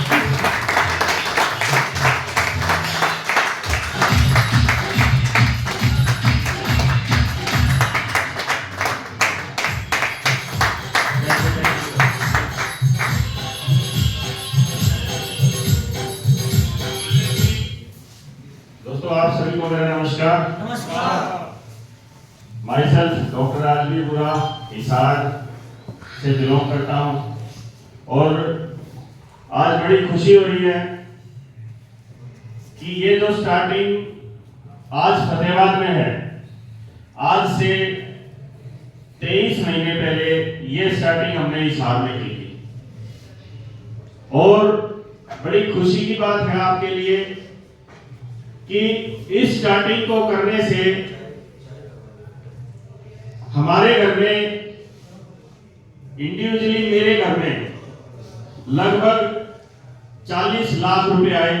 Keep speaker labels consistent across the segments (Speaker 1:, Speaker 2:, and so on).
Speaker 1: दोस्तों, आप सभी को मेरा नमस्कार। माई सेल्फ डॉक्टर राजवीर बुरा हिसार से बिलोंग करता हूँ और आज बड़ी खुशी हो रही है कि ये जो स्टार्टिंग आज फतेहाबाद में है, आज से 23 महीने पहले ये स्टार्टिंग हमने हिसार में की थी। और बड़ी खुशी की बात है आपके लिए कि इस स्टार्टिंग को करने से हमारे घर में, इंडिविजुअली मेरे घर में लगभग 40 लाख रुपए आए।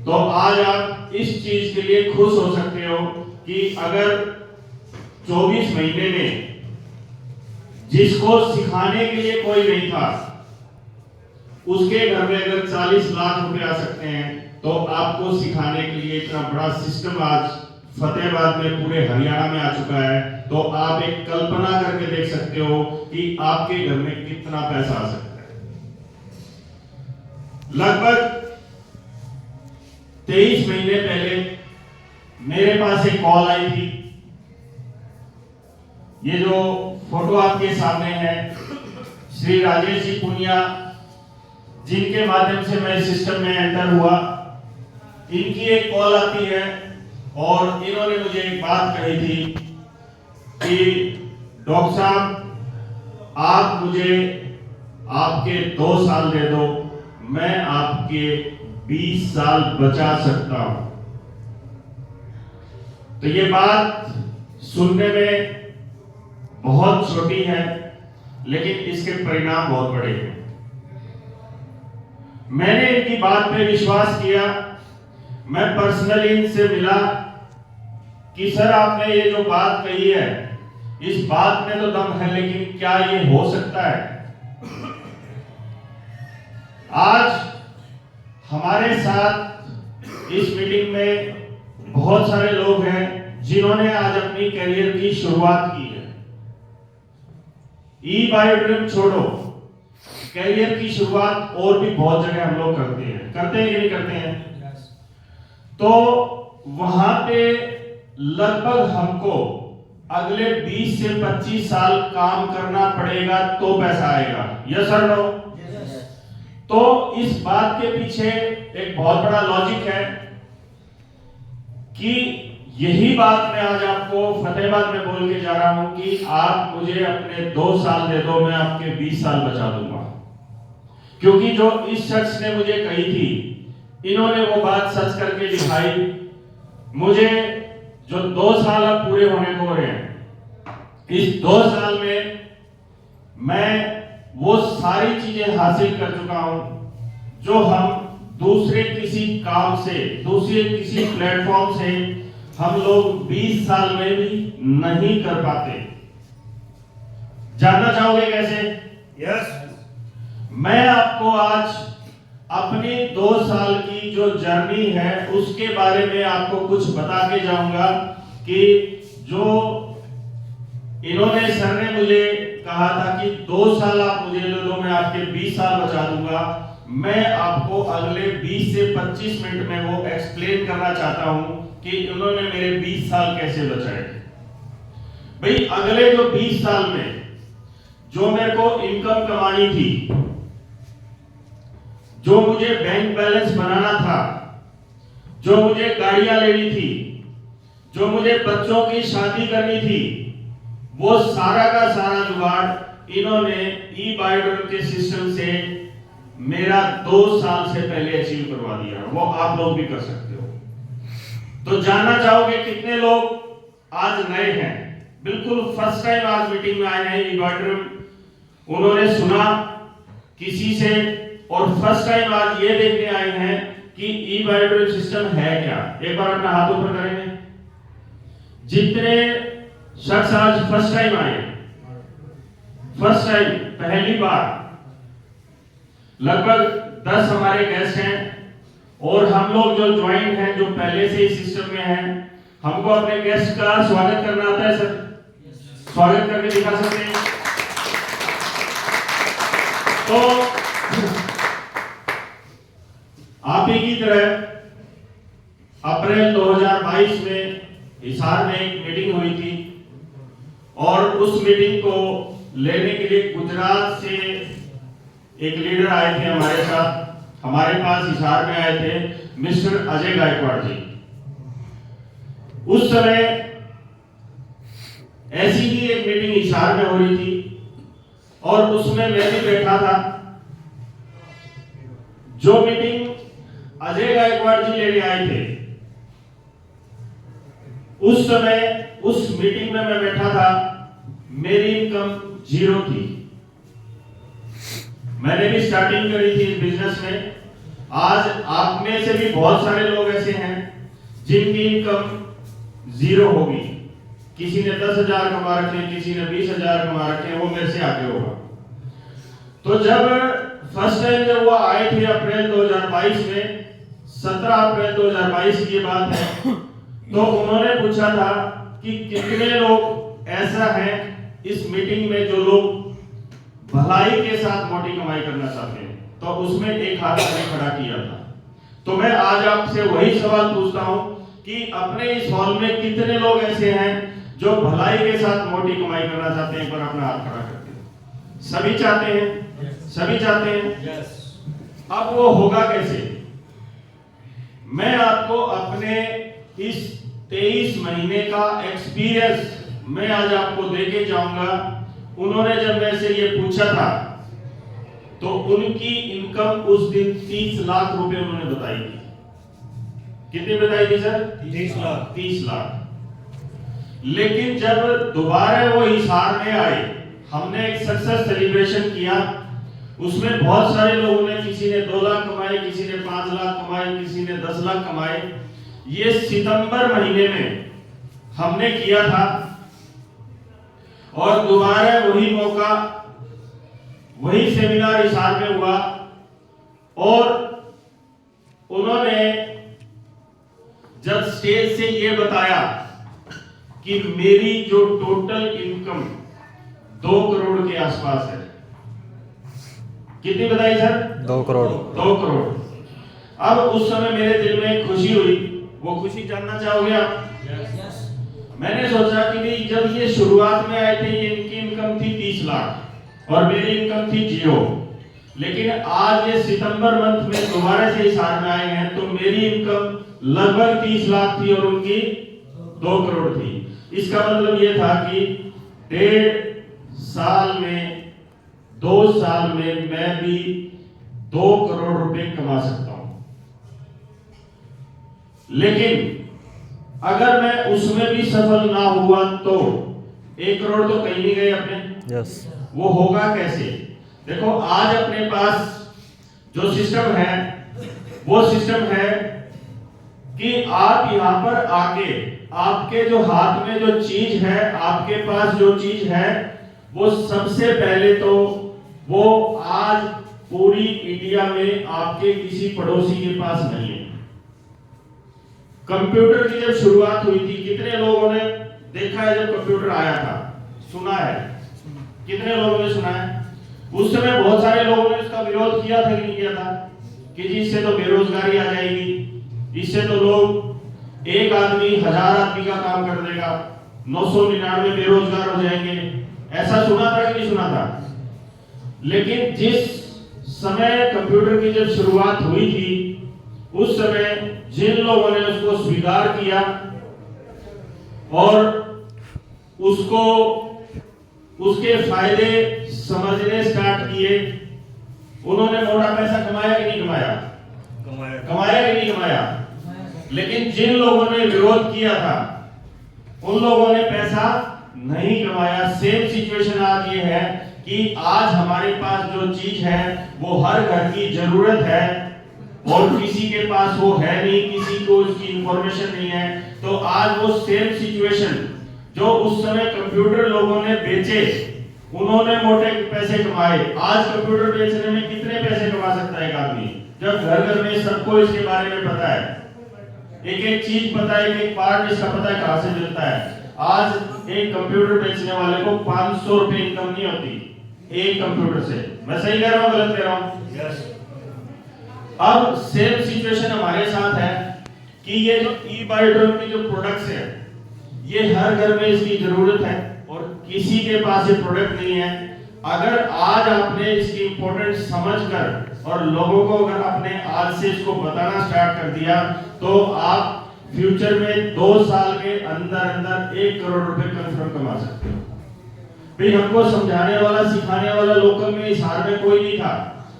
Speaker 1: तो आज आप इस चीज के लिए खुश हो सकते हो कि अगर 24 महीने में जिसको सिखाने के लिए कोई नहीं था, उसके घर में अगर 40 लाख रुपए आ सकते हैं, तो आपको सिखाने के लिए इतना बड़ा सिस्टम आज फतेहाबाद में, पूरे हरियाणा में आ चुका है। तो आप एक कल्पना करके देख सकते हो कि आपके घर में कितना पैसा आ सकता है। लगभग 23 महीने पहले मेरे पास एक कॉल आई थी। ये जो फोटो आपके सामने है, श्री राजेश जी पुनिया, जिनके माध्यम से मैं सिस्टम में एंटर हुआ, इनकी एक कॉल आती है और इन्होंने मुझे एक बात कही थी कि डॉक्टर साहब, आप मुझे आपके 2 साल दे दो, मैं आपके 20 साल बचा सकता हूं। तो ये बात सुनने में बहुत छोटी है, लेकिन इसके परिणाम बहुत बड़े हैं। मैंने इनकी बात पे विश्वास किया। मैं पर्सनली इनसे मिला कि सर, आपने ये जो बात कही है, इस बात में तो दम है, लेकिन क्या ये हो सकता है? आज हमारे साथ इस मीटिंग में बहुत सारे लोग हैं जिन्होंने आज अपनी करियर की शुरुआत की है। ई बायोड्रीम छोड़ो, करियर की शुरुआत और भी बहुत जगह हम लोग करते हैं कि नहीं करते हैं? तो वहां पे लगभग हमको अगले 20 से 25 साल काम करना पड़ेगा तो पैसा आएगा। यस और नो? तो इस बात के पीछे एक बहुत बड़ा लॉजिक है कि यही बात मैं आज आपको फतेहाबाद में बोल के जा रहा हूं कि आप मुझे अपने 2 साल दे दो, मैं आपके 20 साल बचा दूंगा। क्योंकि जो इस शख्स ने मुझे कही थी, इन्होंने वो बात सच करके दिखाई। मुझे जो 2 साल अब पूरे होने को हो रहे हैं, इस 2 साल में मैं वो सारी चीजें हासिल कर चुका हूं जो हम दूसरे किसी काम से, दूसरे किसी प्लेटफॉर्म से हम लोग 20 साल में भी नहीं कर पाते। जानना चाहोगे कैसे? यस। मैं आपको आज अपनी 2 साल की जो जर्नी है उसके बारे में आपको कुछ बता के जाऊंगा कि जो इन्होंने, सर ने मुझे कहा था कि 2 साल आप मुझे दे दो, मैं आपके 20 साल बचा दूंगा। मैं आपको अगले 20 से 25 मिनट में वो एक्सप्लेन करना चाहता हूं कि उन्होंने मेरे 20 साल कैसे बचाए। भाई, अगले जो 20 साल में जो मेरे को इनकम कमानी थी, जो मुझे बैंक बैलेंस बनाना था, जो मुझे गाड़ियां लेनी थी, जो मुझे बच्चों की शादी करनी थी, वो सारा का सारा जुगाड़ इन्होंने ई बायोड्रीम के सिस्टम से मेरा 2 साल से पहले अचीव करवा दिया। वो आप लोग भी कर सकते हो। तो जानना चाहोगे कितने लोग आज नए हैं, बिल्कुल फर्स्ट टाइम आज मीटिंग में आए हैं ई बायोड्रीम, उन्होंने सुना किसी से और फर्स्ट टाइम आज ये देखने आए हैं कि ई बायोड्रीम सिस्टम है क्या। एक बार अपना हाथ ऊपर करेंगे। जितने शख्स आज फर्स्ट टाइम आए, फर्स्ट टाइम, पहली बार, लगभग 10 हमारे गेस्ट हैं और हम लोग जो ज्वाइन हैं, जो पहले से ही सिस्टम में हैं, हमको अपने गेस्ट का स्वागत करना आता है सर? स्वागत करके दिखा सकते हैं? तो आप ही की तरह अप्रैल 2022 में हिसार में एक मीटिंग हुई थी और उस मीटिंग को लेने के लिए गुजरात से एक लीडर आए थे हमारे साथ, हमारे पास हिसार में आए थे मिस्टर अजय गायकवाड़ जी। उस समय ऐसी ही एक मीटिंग हिसार में हो रही थी और उसमें मैं भी बैठा था। जो मीटिंग अजय गायकवाड़ जी लेने आए थे, उस समय उस मीटिंग में मैं बैठा था, मेरी इनकम 0 थी। मैंने भी स्टार्टिंग करी थी बिजनेस में। आज आप में से भी बहुत सारे लोग ऐसे हैं जिनकी इनकम 0 होगी। किसी ने 10,000 कमा रखे, किसी ने 20,000 कमा रखे, वो मेरे से आगे होगा। तो जब फर्स्ट टाइम जब वो आए थे अप्रैल 2022 में, 17 अप्रैल 2022 की बात है, तो उन्होंने पूछा था कि कितने लोग ऐसा है इस मीटिंग में जो लोग भलाई के साथ मोटी कमाई करना चाहते हैं। तो उसमें एक हाथ मैंने खड़ा किया था। तो मैं आज आपसे वही सवाल पूछता हूं कि अपने इस हॉल में कितने लोग ऐसे हैं जो भलाई के साथ मोटी कमाई करना चाहते हैं? एक बार अपना हाथ खड़ा करते हैं। सभी चाहते हैं? सभी चाहते हैं? अब वो होगा कैसे? मैं आपको अपने इस 23 महीने का एक्सपीरियंस मैं आज आपको देके जाऊंगा। उन्होंने जब मेरे से ये पूछा था तो उनकी इनकम उस दिन 30 लाख रुपए उन्होंने बताई थी। कितनी बताई थी सर?
Speaker 2: 30 लाख।
Speaker 1: 30 लाख। लेकिन जब दोबारा वो हिसार में आए, हमने एक सक्सेस सेलिब्रेशन किया। उसमें बहुत सारे लोगों ने, किसी ने 2 लाख कमाए, किसी ने 5 लाख कमाए, किसी ने 10 लाख कमाए। ये सितंबर महीने में हमने किया था और दोबारा वही मौका, वही सेमिनार हिसार में हुआ और उन्होंने जब स्टेज से ये बताया कि मेरी जो टोटल इनकम 2 करोड़ के आसपास है। कितनी बताई सर?
Speaker 3: 2 करोड़।
Speaker 1: 2 करोड़। अब उस समय मेरे दिल में खुशी हुई। वो खुशी जानना चाहोगे आप? मैंने सोचा कि भाई जब ये शुरुआत में आए थे, ये इनकी इनकम थी 30 लाख और मेरी इनकम थी 0। लेकिन आज ये सितंबर मंथ में दोबारा से हिसार में आए हैं तो मेरी इनकम लगभग 30 लाख थी और उनकी 2 करोड़ थी। इसका मतलब ये था कि 1.5 साल में, 2 साल में मैं भी 2 करोड़ रुपए कमा सकता हूं। लेकिन अगर मैं उसमें भी सफल ना हुआ तो 1 करोड़ तो कहीं नहीं गए अपने। वो होगा कैसे? देखो, आज अपने पास जो सिस्टम है वो सिस्टम है कि आप यहां पर आके, आपके जो हाथ में जो चीज है, आपके पास जो चीज है, वो सबसे पहले तो वो आज पूरी इंडिया में आपके किसी पड़ोसी के पास नहीं है। कंप्यूटर की जब शुरुआत हुई थी, कितने लोगों ने देखा है जब कंप्यूटर आया था? सुना है? कितने लोगों ने सुना है? उस समय बहुत सारे लोगों ने इसका विरोध किया था कि नहीं किया था कि जी इससे तो बेरोजगारी आ जाएगी, इससे तो लोग, एक आदमी 1000 आदमी का काम कर देगा, 999 बेरोजगार हो जाएंगे। ऐसा सुना था कि नहीं सुना था? लेकिन जिस समय कंप्यूटर की जब शुरुआत हुई थी, उस समय जिन लोगों ने उसको स्वीकार किया और उसको, उसके फायदे समझने स्टार्ट किए, उन्होंने मोटा पैसा कमाया कि नहीं कमाया? कमाया कि नहीं कमाया? लेकिन जिन लोगों ने विरोध किया था उन लोगों ने पैसा नहीं कमाया। सेम सिचुएशन आज ये है कि आज हमारे पास जो चीज है वो हर घर की जरूरत है और किसी के पास वो है नहीं, किसी को उसकी इंफॉर्मेशन नहीं है। तो आज वो सेम सिचुएशन जो उस समय कंप्यूटर लोगों ने बेचे, उन्होंने मोटे पैसे कमाए। आज कंप्यूटर बेचने में कितने पैसे कमा सकता है एक आदमी, जब घर घर में सबको इसके बारे में पता है, एक एक चीज पता है, एक एक पार्ट इसका पता है कहां से मिलता है। आज एक कंप्यूटर बेचने वाले को 500 रुपए इनकम नहीं होती एक कंप्यूटर से। मैं सही कह रहा हूं गलत कह रहा हूं? यस। अब सेम सिचुएशन हमारे साथ है कि ये जो ई बायोड्रोम की जो प्रोडक्ट्स है, ये हर घर में इसकी जरूरत है और किसी के पास ये प्रोडक्ट नहीं है। अगर आज आपने इसकी इंपॉर्टेंस समझकर और लोगों को अगर आपने आज से इसको बताना स्टार्ट कर दिया, तो आप फ्यूचर में 2 साल के अंदर अंदर 1 करोड़ रुपए कंफर्म कमा सकते हो। भाई हमको समझाने वाला सिखाने वाला लोकल में हिसार में कोई नहीं था,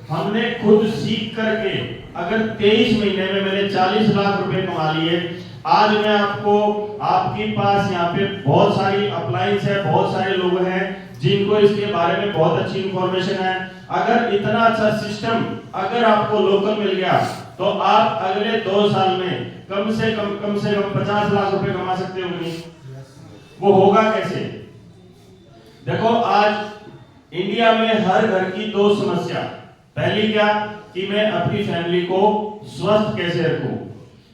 Speaker 1: हमने खुद सीख करके अगर 23 महीने में मैंने 40 लाख रुपए कमा लिए। आज मैं आपको, आपके पास यहाँ पे बहुत सारी अप्लायंस है, बहुत सारे लोग हैं जिनको इसके बारे में बहुत अच्छी इंफॉर्मेशन है। अगर इतना अच्छा सिस्टम अगर आपको लोकल मिल गया, तो आप अगले 2 साल में कम से कम 50 लाख रुपए कमा सकते हो। नहीं वो होगा कैसे? देखो आज इंडिया में हर घर की 2 समस्या। पहली क्या कि मैं अपनी फैमिली को स्वस्थ कैसे रखूं।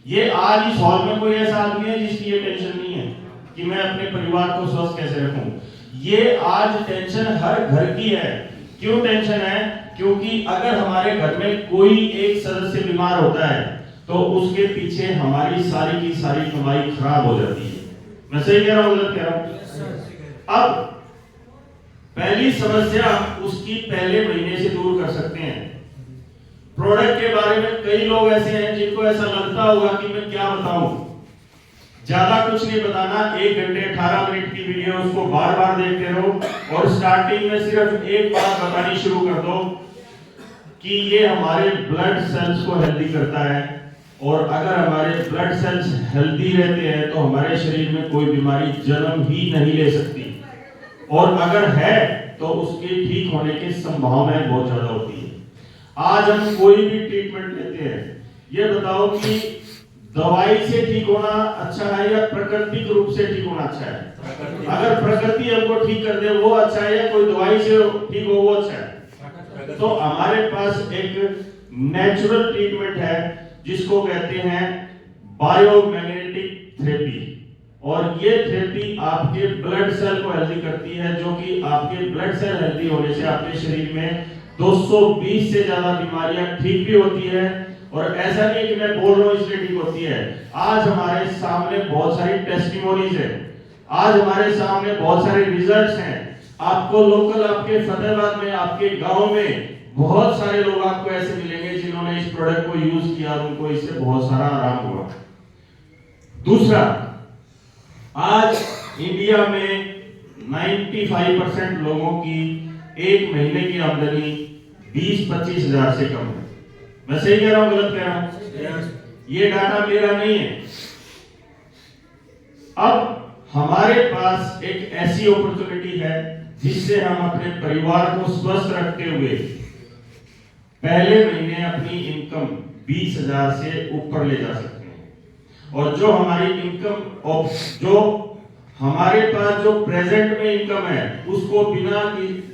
Speaker 1: ये आज इस हॉल में कोई ऐसा आदमी है जिसकी ये टेंशन नहीं है कि मैं अपने परिवार को स्वस्थ कैसे रखूं। ये आज टेंशन हर घर की है। क्यों टेंशन है? क्योंकि अगर हमारे घर में कोई एक सदस्य बीमार होता है तो उसके पीछे हमारी सारी की सारी कमाई खराब हो जाती है। मैं सही कह रहा हूं गलत कह रहा हूं? अब पहली समस्या उसकी पहले महीने से दूर कर सकते हैं। प्रोडक्ट के बारे में कई लोग ऐसे हैं जिनको ऐसा लगता होगा कि मैं क्या बताऊं, ज्यादा कुछ नहीं बताना, 1 घंटे 18 मिनट की वीडियो उसको बार बार देखते रहो और स्टार्टिंग में सिर्फ एक बात बतानी शुरू कर दो कि ये हमारे ब्लड सेल्स को हेल्दी करता है, और अगर हमारे ब्लड सेल्स हेल्दी रहते हैं तो हमारे शरीर में कोई बीमारी जन्म ही नहीं ले सकती, और अगर है तो उसके ठीक होने की संभावनाएं बहुत ज्यादा होती है। आज हम कोई भी ट्रीटमेंट लेते हैं, ये बताओ कि दवाई से ठीक होना अच्छा है या प्राकृतिक रूप से ठीक होना अच्छा है? अगर प्रकृति हमको ठीक कर दे वो अच्छा है, या कोई दवाई से ठीक हो वो अच्छा है? तो हमारे पास एक नेचुरल ट्रीटमेंट है जिसको कहते हैं बायोमैग्नेटिक थेरेपी, और ये थेरेपी आपके ब्लड सेल को हेल्दी करती है, जो कि आपके ब्लड सेल हेल्दी होने से आपके शरीर में 220 से ज्यादा बीमारियां ठीक भी होती है। और ऐसा नहीं कि मैं बोल रहा हूं इसलिए ठीक होती है। आज हमारे सामने बहुत सारी टेस्टिमोनीज है, आज हमारे सामने बहुत सारे रिजल्ट्स हैं। आपको लोकल, आपके फतेहाबाद में, आपके गांव में बहुत सारे लोग आपको ऐसे मिलेंगे जिन्होंने इस प्रोडक्ट को यूज किया, उनको इससे बहुत सारा आराम हुआ। दूसरा, आज इंडिया में 95% लोगों की एक महीने की आमदनी 20-25 हजार से कम है। मैं सही कह रहा हूं गलत कह रहा हूं? ये डाटा मेरा नहीं है। अब हमारे पास एक ऐसी अपॉर्चुनिटी है जिससे हम अपने परिवार को स्वस्थ रखते हुए पहले महीने अपनी इनकम 20,000 से ऊपर ले जा सकते हैं। और जो हमारी इनकम, जो हमारे पास जो प्रेजेंट में इनकम है, उसको बिना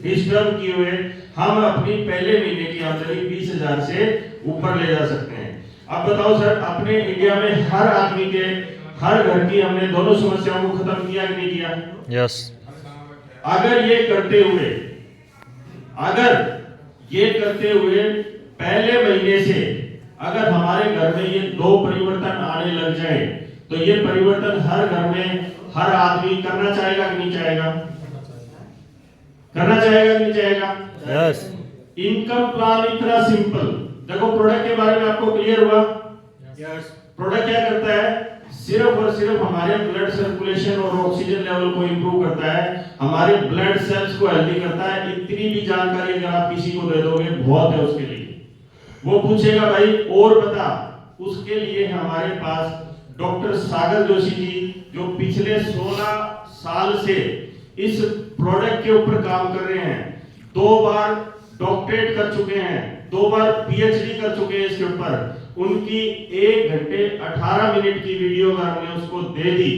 Speaker 1: डिस्टर्ब किए हुए हम अपनी पहले महीने की आमदनी 20,000 से ऊपर ले जा सकते हैं। अब बताओ सर, अपने इंडिया में हर आदमी के, हर घर की हमने दोनों समस्याओं को खत्म किया कि नहीं किया?
Speaker 2: यस।
Speaker 1: अगर ये करते हुए पहले महीने से अगर हमारे घर में ये 2 परिवर्तन आने लग जाए, तो ये परिवर्तन हर घर में हर आदमी करना चाहेगा कि नहीं चाहेगा? करना चाहेगा कि नहीं चाहेगा?
Speaker 2: यस।
Speaker 1: इनकम प्लान इतना सिंपल। देखो प्रोडक्ट के बारे में आपको क्लियर हुआ?
Speaker 2: यस।
Speaker 1: प्रोडक्ट क्या करता है? सिर्फ और सिर्फ हमारे ब्लड सर्कुलेशन और ऑक्सीजन लेवल को इंप्रूव करता है, हमारे ब्लड सेल्स को हेल्दी करता है। इतनी भी जानकारी अगर आप किसी को दे दोगे बहुत है उसके लिए। वो पूछेगा भाई और बता। उसके लिए हमारे पास डॉक्टर सागर जोशी जी, जो पिछले 16 साल से इस प्रोडक्ट के ऊपर काम कर रहे हैं, 2 बार डॉक्टरेट कर चुके हैं, 2 बार पीएचडी कर चुके हैं इसके ऊपर। उनकी 1 घंटे 18 मिनट की वीडियो अगर हमने उसको दे दी,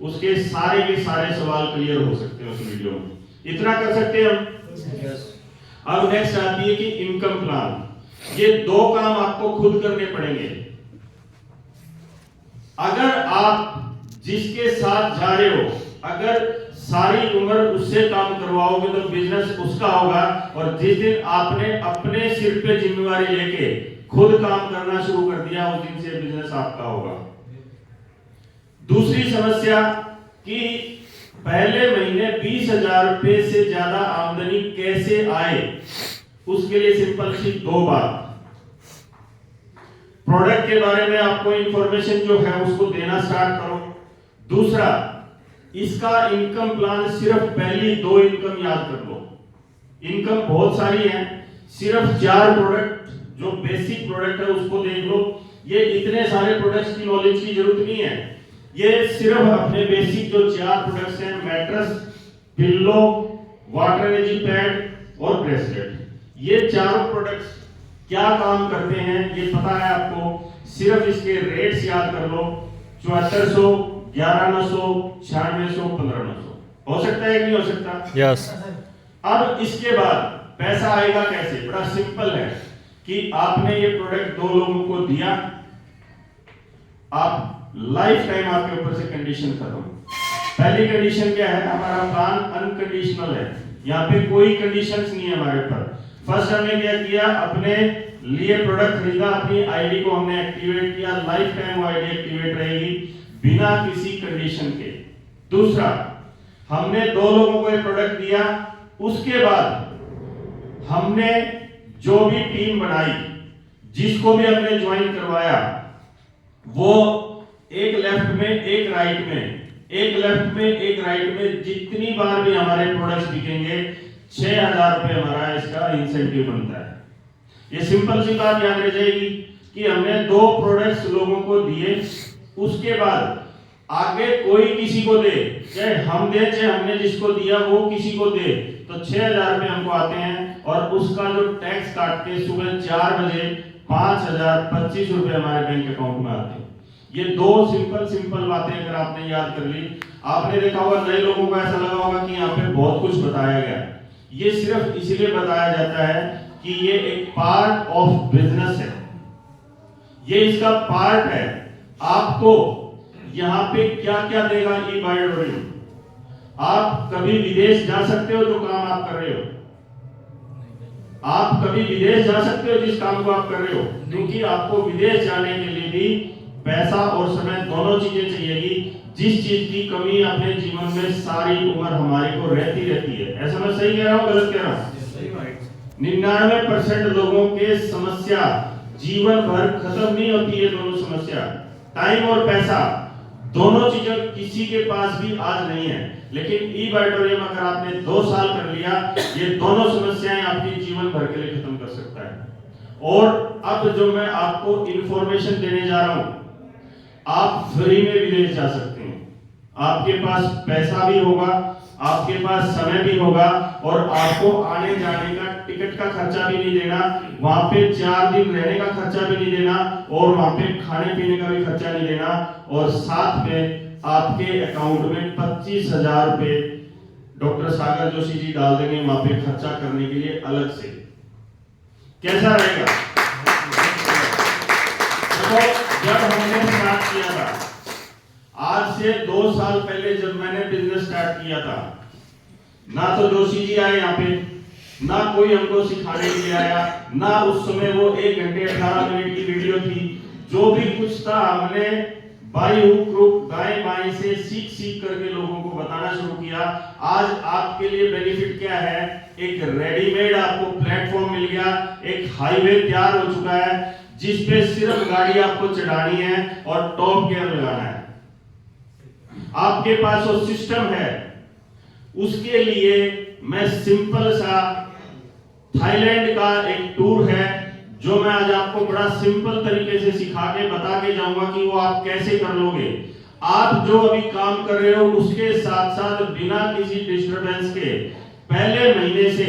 Speaker 1: उसके सारे के सारे सवाल क्लियर हो सकते हैं उस वीडियो में। इतना कर सकते हैं हम। अब नेक्स्ट आती है कि इनकम प्लान। ये दो काम आपको खुद करने पड़ेंगे। अगर आप जिसके साथ जा रहे हो, अगर सारी उम्र उससे काम करवाओगे तो बिजनेस उसका होगा, और जिस दिन आपने अपने सिर पे जिम्मेवारी लेके खुद काम करना शुरू कर दिया, उस दिन से बिजनेस आपका होगा। दूसरी समस्या कि पहले महीने 20,000 रुपए से ज्यादा आमदनी कैसे आए, उसके लिए सिंपल सी दो बात। प्रोडक्ट के बारे में आपको इंफॉर्मेशन जो है उसको देना स्टार्ट करो। दूसरा, इसका इनकम प्लान, सिर्फ पहली दो इनकम याद कर लो। इनकम बहुत सारी है, सिर्फ 4 प्रोडक्ट जो बेसिक प्रोडक्ट है उसको देख लो। ये इतने सारे प्रोडक्ट्स की नॉलेज की जरूरत नहीं है। ये सिर्फ अपने बेसिक जो 4 प्रोडक्ट्स हैं, mattress, pillow, water energy pad और ब्रेसलेट, ये चारों प्रोडक्ट्स क्या काम करते हैं ये पता है आपको। सिर्फ इसके रेट्स याद कर लो, 7400, 11,900, 9600, 15,900। हो सकता है कि नहीं हो सकता?
Speaker 2: यस।
Speaker 1: अब इसके बाद पैसा आएगा कैसे? बड़ा सिंपल है कि आपने ये प्रोडक्ट 2 लोगों को दिया, आप लाइफ टाइम आपके ऊपर से कंडीशन खत्म। पहली कंडीशन क्या है? हमारा प्लान अनकंडीशनल है, यहाँ पे कोई कंडीशंस नहीं है हमारे ऊपर। फर्स्ट हमने क्या किया, अपने लिए प्रोडक्ट खरीदा, अपनी आईडी को हमने एक्टिवेट किया, लाइफ टाइम वो आईडी एक्टिवेट रहेगी बिना किसी कंडीशन के। दूसरा, हमने 2 लोगों को ये प्रोडक्ट दिया, उसके बाद हमने जो भी टीम बनाई, जिसको भी हमने ज्वाइन करवाया, वो एक लेफ्ट में एक राइट में, एक लेफ्ट में एक राइट में, जितनी बार भी हमारे प्रोडक्ट्स बिकेंगे 6,000 रुपए हमारा इसका इंसेंटिव बनता है। ये सिंपल सी बात याद रह जाएगी कि हमने 2 प्रोडक्ट्स लोगों को दिए, उसके बाद आगे कोई किसी को दे, चाहे हम दे चाहे हमने जिसको दिया वो किसी को दे, तो 6,000 रुपए हमको आते हैं, और उसका जो टैक्स काट के सुबह 4 बजे 5,025 रुपए हमारे बैंक अकाउंट में आते हैं। ये 2 सिंपल बातें अगर आपने याद कर ली, आपने देखा होगा नए लोगों को ऐसा लगा होगा कि यहाँ पे बहुत कुछ बताया गया। ये सिर्फ इसलिए बताया जाता है कि ये एक पार्ट ऑफ बिजनेस है, ये इसका पार्ट है। आपको यहाँ पे क्या क्या देगा ई बायोडोरियम? आप कभी विदेश जा सकते हो जो काम आप कर रहे हो? आप कभी विदेश जा सकते हो जिस काम को आप कर रहे हो? क्योंकि आपको विदेश जाने के लिए भी पैसा और समय दोनों चीजें चाहिएगी, जिस चीज की कमी अपने जीवन में सारी उम्र हमारे को रहती है। ऐसा मैं सही कह रहा हूँ, गलत कह रहा हूँ? 99% लोगों के समस्या जीवन भर खत्म नहीं होती है। दोनों समस्या, टाइम और पैसा, दोनों चीजें किसी के पास भी आज नहीं है, लेकिन ई बायोडोरियम अगर आपने 2 साल कर लिया, ये दोनों समस्याएं आपकी जीवन भर के लिए खत्म कर सकता है। और अब जो मैं आपको इंफॉर्मेशन देने जा रहा हूं, आप फ्री में विदेश जा सकते हैं। आपके पास पैसा भी होगा, आपके पास समय भी होगा, और आपको आने जाने का टिकट का खर्चा भी नहीं देना, वहां पे 4 दिन रहने का खर्चा भी नहीं देना, और वहां पे खाने पीने का भी खर्चा नहीं देना, और साथ में आपके अकाउंट में 25,000 रुपए डॉक्टर सागर जोशी जी डाल देंगे वहां पे खर्चा करने के लिए अलग से। कैसा रहेगा? तो जब हमने स्टार्ट किया था, आज से 2 साल पहले जब मैंने बिजनेस स्टार्ट किया था, ना तो जोशी जी आए यहाँ पे, ना कोई हमको सिखाने के लिए आया, ना उस समय वो 1 घंटे 18 मिनट की वीडियो थी। जो भी कुछ था हमने बाई हुक क्रुक, दाएं बाएं से सीख करके लोगों को बताना शुरू किया। आज आपके लिए बेनिफिट क्या है? एक रेडीमेड आपको प्लेटफॉर्म मिल गया, एक हाईवे तैयार हो चुका है, जिस पे सिर्फ गाड़ी आपको चढ़ानी है और टॉप गियर लगाना है। आपके पास वो सिस्टम है। उसके लिए मैं सिंपल सा थाईलैंड का एक टूर है, जो मैं आज आपको बड़ा सिंपल तरीके से सिखा के बता के जाऊंगा कि वो आप कैसे कर लोगे। आप जो अभी काम कर रहे हो उसके साथ साथ बिना किसी डिस्टरबेंस के पहले महीने से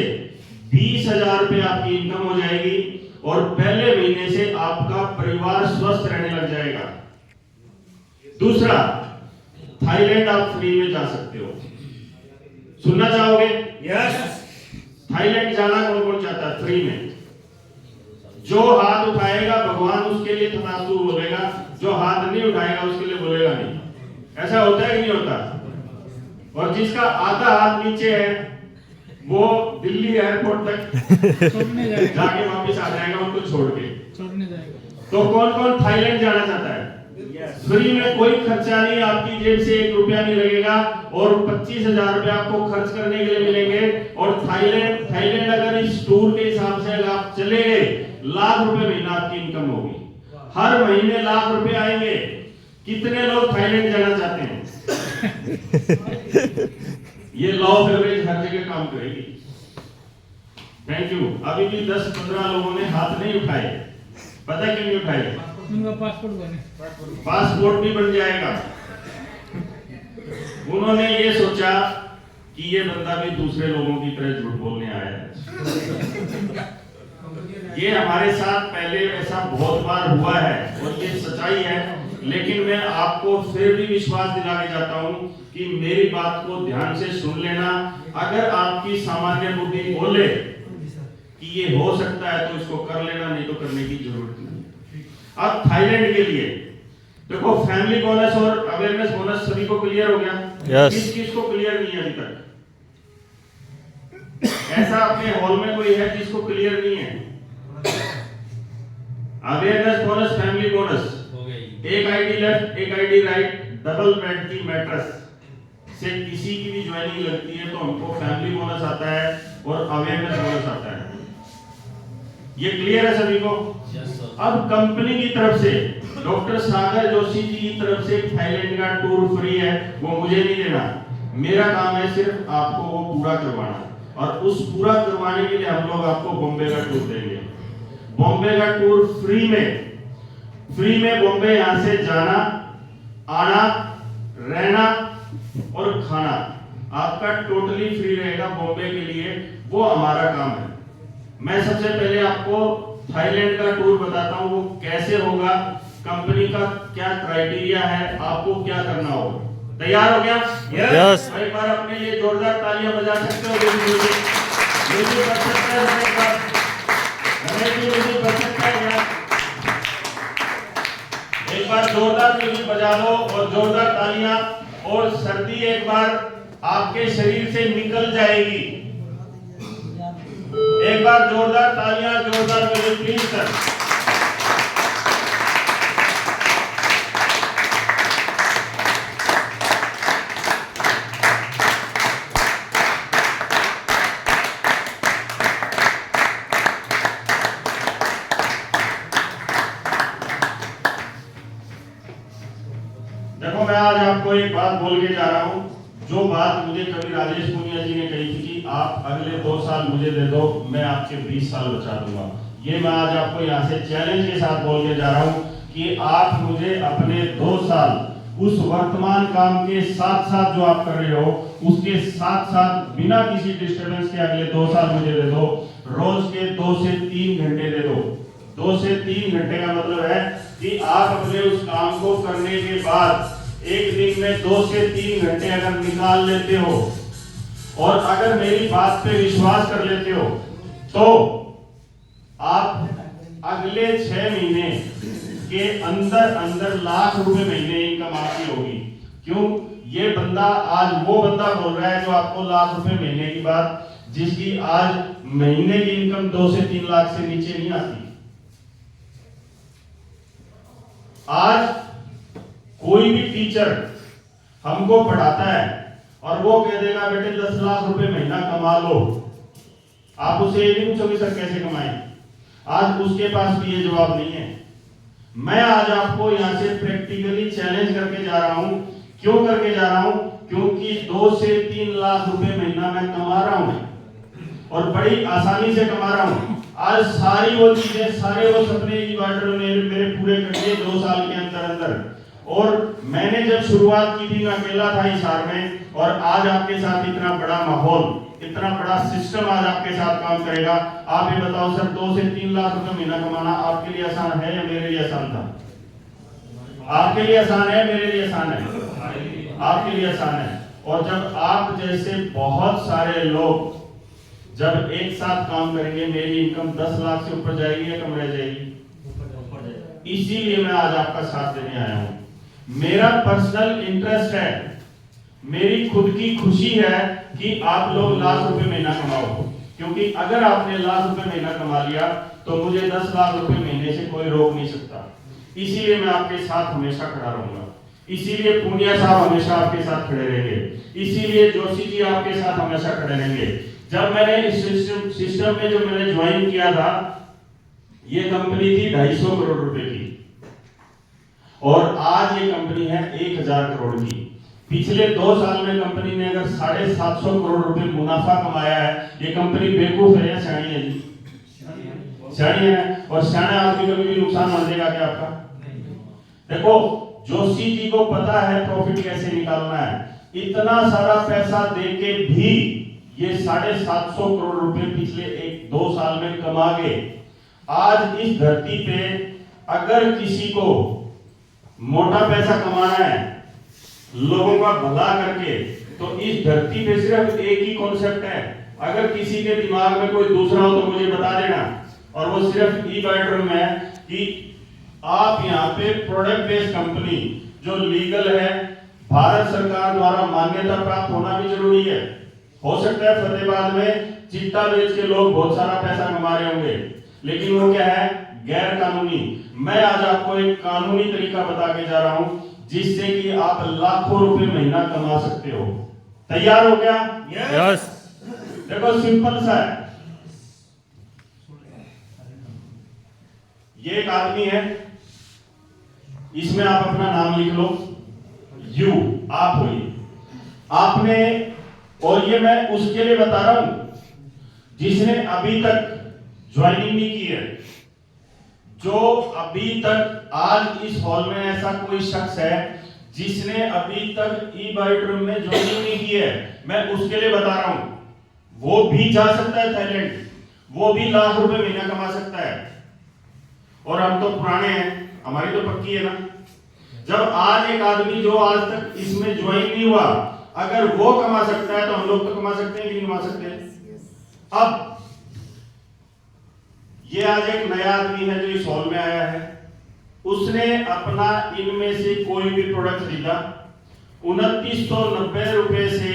Speaker 1: 20,000 रुपए आपकी इनकम हो जाएगी, और पहले महीने से आपका परिवार स्वस्थ रहने लग जाएगा। दूसरा, थाईलैंड आप फ्री में जा सकते हो। सुनना चाहोगे?
Speaker 2: यस।
Speaker 1: थाईलैंड जाना कौन कौन चाहता है फ्री में? जो हाथ उठाएगा भगवान उसके लिए तनासु बोलेगा, जो हाथ नहीं उठाएगा उसके लिए बोलेगा नहीं। ऐसा होता है कि नहीं होता? और जिसका आधा हाथ नीचे है वो दिल्ली एयरपोर्ट तक जाके वापस आ जाएगा उनको छोड़ के। तो कौन कौन थाईलैंड जाना चाहता है? फ्री में, कोई खर्चा नहीं, आपकी जेब से 1 रुपया नहीं लगेगा और 25,000 रुपया आपको खर्च करने के लिए मिलेंगे। और थाईलैंड अगर इस टूर के हिसाब से अगर आप चले गए, लाख रुपए महीना आपकी इनकम होगी, हर महीने लाख रुपए आएंगे। कितने लोग थाईलैंड जाना चाहते हैं? ये लॉ ऑफ एवरेज हर जगह काम करेगी। Thank you. अभी भी 10-15 लोगों ने हाथ नहीं उठाए, पता क्यों नहीं उठाए?
Speaker 3: उनका पासपोर्ट बने,
Speaker 1: पासपोर्ट भी बन जाएगा। उन्होंने ये सोचा कि ये बंदा भी दूसरे लोगों की तरह झूठ बोलने आया है। ये हमारे साथ पहले ऐसा बहुत बार हुआ है और ये सच्चाई है, लेकिन मैं आपको फिर भी विश्वास दिला के जाता हूं कि मेरी बात को ध्यान से सुन लेना। अगर आपकी सामान्य बुद्धि बोले कि ये हो सकता है तो इसको कर लेना, नहीं तो करने की जरूरत नहीं। अब थाईलैंड के लिए देखो, फैमिली बोनस और अवेयरनेस बोनस सभी को क्लियर हो गया?
Speaker 4: Yes.
Speaker 1: किस किस को क्लियर नहीं है अभी तक? ऐसा अपने हॉल में कोई है जिसको क्लियर नहीं है? अवेयरनेस बोनस, फैमिली बोनस, एक आईडी लेफ्ट एक आईडी राइट, डबल बेड की मैट्रेस से किसी की भी ज्वाइनिंग लगती है तो हमको फैमिली बोनस आता है और अवेयरनेस बोनस आता है। ये क्लियर है सभी को? अब कंपनी की तरफ से डॉक्टर सागर जोशी जी की तरफ से थाईलैंड का टूर फ्री है, वो मुझे नहीं देना। मेरा काम है सिर्फ आपको वो पूरा करवाना, और उस पूरा करवाने के लिए हम लोग आपको बॉम्बे का टूर देंगे। बॉम्बे का टूर फ्री में बॉम्बे यहां से जाना, आना, रहना और खाना आपका टोटली फ्री रहेगा बॉम्बे के लिए। वो हमारा काम है। मैं सबसे पहले आपको थाईलैंड का टूर बताता हूं, वो कैसे होगा, कंपनी का क्या क्राइटेरिया है, आपको क्या करना होगा। तैयार हो गया?
Speaker 4: Yes.
Speaker 1: एक बार अपने लिए जोरदार तालियां बजा सकते हो? म्यूजिक कर सकते हैं एक बार? म्यूजिक कर सकते हैं क्या? एक बार जोरदार म्यूजिक बजा दो और जोरदार तालियां, और सर्दी एक बार आपके शरीर से निकल जाएगी। एक बार जोरदार तालियां, जोरदार म्यूजिक प्लीज सर। देखो, मैं आज आपको एक बात बोल के जा रहा हूं, जो बात मुझे कभी राजेश पुनिया जी ने कही थी कि आप अगले 2 साल मुझे दे दो, मैं आपके 20 साल बचा दूंगा। ये मैं आज आपको यहाँ से चैलेंज के साथ बोल के जा रहा हूँ कि आप मुझे अपने 2 साल उस वर्तमान काम के साथ साथ जो आप कर रहे हो उसके साथ साथ बिना किसी डिस्टर्बेंस के अगले 2 साल मुझे दे दो। रोज के 2 से 3 घंटे दे दो। 2 से 3 घंटे का मतलब है कि आप अपने उस काम को करने के बाद एक दिन में 2 से 3 घंटे अगर निकाल लेते हो और अगर मेरी बात पे विश्वास कर लेते हो तो आप अगले 6 महीने के अंदर लाख रुपए महीने इनकम आपकी होगी। क्यों? ये बंदा आज वो बंदा बोल रहा है जो आपको लाख रुपए महीने की बात, जिसकी आज महीने की इनकम 2 से 3 लाख से नीचे नहीं आती। आज कोई भी टीचर हमको पढ़ाता है और वो कह देगा बेटे 10 लाख रुपए महीना कमा लो, आप उसे ये नहीं पूछोगे सर कैसे कमाएं? आज उसके पास भी ये जवाब नहीं है। मैं आज आपको यहाँ से प्रैक्टिकली चैलेंज करके जा रहा हूँ। क्यों करके जा रहा हूँ? क्योंकि 2 से 3 लाख रुपए महीना मैं कमा रहा हूँ और बड़ी आसानी से कमा रहा हूँ। आज सारी वो चीजें, सारे वो सपने की वाटर मेरे पूरे कर दिए 2 साल के अंदर। और मैंने जब शुरुआत की थी मैं अकेला था हिसार में, और आज आपके साथ इतना बड़ा माहौल, इतना बड़ा सिस्टम आज आपके साथ काम करेगा। आप ये बताओ सर, 2 से 3 लाख रुपए महीना कमाना आपके लिए आसान है या मेरे लिए आसान था? आपके लिए आसान है, मेरे लिए आसान है? आपके लिए आसान है। और जब आप जैसे बहुत सारे लोग जब एक साथ काम करेंगे, मेरी इनकम 10 लाख से ऊपर जाएगी या कम रह जाएगी? इसीलिए मैं आज आपका साथ देने आया हूं। मेरा पर्सनल इंटरेस्ट है, मेरी खुद की खुशी है कि आप लोग लाख रुपए महीना कमाओ, क्योंकि अगर आपने लाख रुपए महीना कमा लिया तो मुझे 10 लाख रुपए महीने से कोई रोक नहीं सकता। इसीलिए मैं आपके साथ हमेशा खड़ा रहूंगा, इसीलिए पूनिया साहब हमेशा आपके साथ खड़े रहेंगे, इसीलिए जोशी जी आपके साथ हमेशा खड़े रहेंगे। जब मैंने इस सिस्टम में जो मैंने ज्वाइन किया था, ये कंपनी थी 250 करोड़ रुपए की और आज ये कंपनी है 1000 करोड़ की। पिछले 2 साल में कंपनी ने अगर 750 करोड़ रुपए मुनाफा कमाया है। ये कंपनी बेवकूफ है या सियानी है जी? सियानी है। और सियाना आदमी कभी भी नुकसान मान देगा क्या आपका? देखो, जोशी जी को पता है प्रॉफिट कैसे निकालना है। इतना सारा पैसा देके भी ये 750 करोड़ रुपए पिछले 1-2 साल में कमा गए। आज इस धरती पे अगर किसी को मोटा पैसा कमाना है, लोगों का भला करके, तो इस धरती पे सिर्फ एक ही कॉन्सेप्ट है। अगर किसी के दिमाग में कोई दूसरा हो तो मुझे बता देना। और वो सिर्फ ई-बाइड्रम है कि आप यहाँ पे प्रोडक्ट बेस्ड कंपनी जो लीगल है, भारत सरकार द्वारा मान्यता प्राप्त होना भी जरूरी है। हो सकता है फतेहाबाद में चिट्टा बेच के लोग बहुत सारा पैसा कमा रहे होंगे, लेकिन वो क्या है? गैर कानूनी। मैं आज आपको एक कानूनी तरीका बता के जा रहा हूं जिससे कि आप लाखों रुपए महीना कमा सकते हो। तैयार हो क्या?
Speaker 2: यस।
Speaker 1: देखो, सिंपल सा है। ये एक आदमी है, इसमें आप अपना नाम लिख लो, यू, आप हो ये। आपने, और ये मैं उसके लिए बता रहा हूं जिसने अभी तक ज्वाइनिंग नहीं की है। जो अभी तक आज इस हॉल में ऐसा कोई शख्स है जिसने अभी तक ई-बाइड्रम में ज्वाइनिंग नहीं की है, मैं उसके लिए बता रहा हूं। वो भी जा सकता है थाईलैंड, वो भी लाख रुपए महीना कमा सकता है। और हम तो पुराने हैं, हमारी तो पक्की है ना। जब आज एक आदमी जो आज तक इसमें ज्वाइन नहीं हुआ, अगर वो कमा सकता है तो हम लोग तो कमा सकते हैं कि नहीं कमा सकते? अब ये आज एक नया आदमी है जो इस हॉल में आया है, उसने अपना इनमें से कोई भी प्रोडक्ट खरीदा, 2990 रुपए से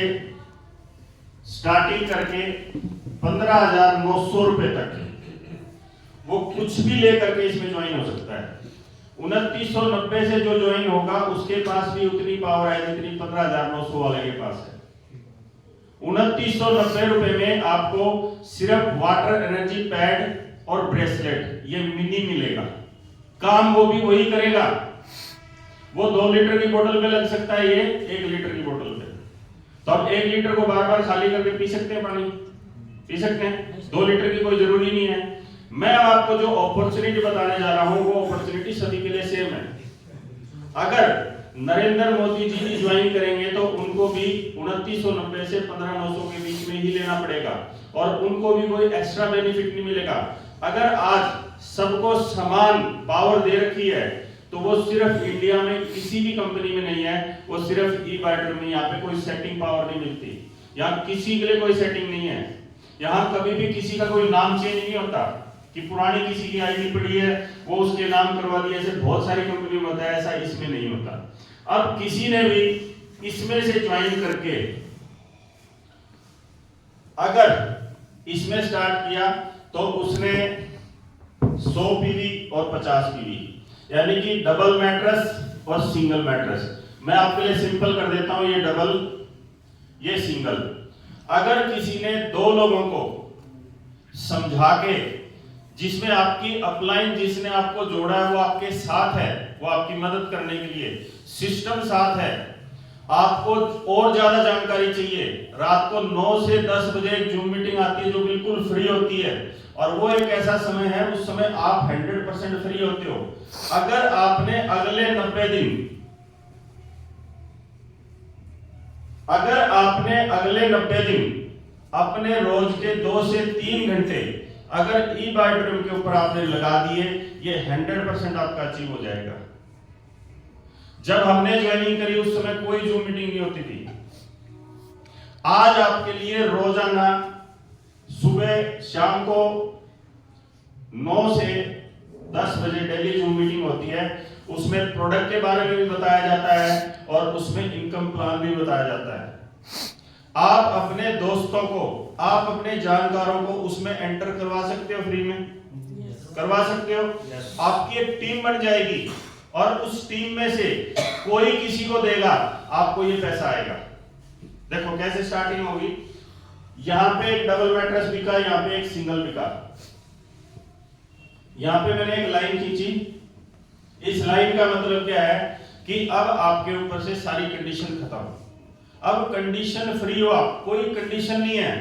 Speaker 1: स्टार्टिंग करके 15,900 रुपए तक वो कुछ भी लेकर के इसमें ज्वाइन हो सकता है। 2990 से जो ज्वाइन होगा उसके पास भी उतनी पावर है जितनी 15,900 वाले के पास है। 2990 रुपए में आपको सिर्फ वाटर एनर्जी पैड और ब्रेसलेट ये मिनी मिलेगा। काम वो भी वही करेगा। वो 2 लीटर की बोतल में लग सकता है, ये 1 लीटर की बोतल में। तो आप 1 लीटर को बार बार खाली करके पी सकते हैं, पानी पी सकते हैं। 2 लीटर की कोई जरूरी नहीं है। मैं आपको जो अपॉर्चुनिटी बताने जा रहा हूं वो अपॉर्चुनिटी सभी के लिए सेम है। अगर नरेंद्र मोदी जी भी ज्वाइन करेंगे तो उनको भी 2990 से 15,900 के बीच में ही लेना पड़ेगा और उनको भी कोई एक्स्ट्रा बेनिफिट नहीं मिलेगा। अगर आज सबको समान पावर दे रखी है तो वो सिर्फ इंडिया में किसी भी कंपनी में नहीं है, वो सिर्फ ई-बाइड्रम में। यहाँ पे कोई सेटिंग पावर नहीं मिलती, यहाँ किसी के लिए कोई सेटिंग नहीं है। यहाँ कभी भी किसी का कोई नाम चेंज नहीं होता कि पुरानी किसी की आईडी पड़ी है वो उसके नाम करवा दिया, ऐसे बहुत सारी कंपनी में होता है, ऐसा इसमें नहीं होता। अब किसी ने भी इसमें से ज्वाइन करके अगर इसमें स्टार्ट किया तो उसने 100 पीवी और 50 पीवी, यानी कि डबल मैट्रेस और सिंगल मैट्रेस। मैं आपके लिए सिंपल कर देता हूं, ये डबल, ये सिंगल। अगर किसी ने 2 लोगों को समझा के, जिसमें आपकी अपलाइन जिसने आपको जोड़ा है वो आपके साथ है, वो आपकी मदद करने के लिए, सिस्टम साथ है, आपको और ज्यादा जानकारी चाहिए, रात को 9 से 10 बजे एक जूम मीटिंग आती है जो बिल्कुल फ्री होती है और वो एक ऐसा समय है उस समय आप 100% फ्री होते हो। अगर आपने अगले 90 दिन अपने रोज के 2 से 3 घंटे अगर ई-बाइड्रम के ऊपर आपने लगा दिए, ये 100% आपका अचीव हो जाएगा। जब हमने ज्वाइनिंग करी उस समय कोई जूम मीटिंग नहीं होती थी, आज आपके लिए रोजाना सुबह शाम को 9 से 10 बजे डेली जूम मीटिंग होती है। उसमें प्रोडक्ट के बारे में भी बताया जाता है और उसमें इनकम प्लान भी बताया जाता है। आप अपने दोस्तों को, आप अपने जानकारों को उसमें एंटर करवा सकते हो, फ्री में करवा सकते हो। आपकी एक टीम बन जाएगी और उस टीम में से कोई किसी को देगा, आपको ये पैसा आएगा। देखो कैसे स्टार्टिंग होगी। यहां पे एक डबल मैट्रेस बिका, यहां पे एक सिंगल बिका। यहां पे मैंने एक लाइन खींची। इस लाइन का मतलब क्या है कि अब आपके ऊपर से सारी कंडीशन खत्म। अब कंडीशन फ्री हो आप, कोई कंडीशन नहीं है।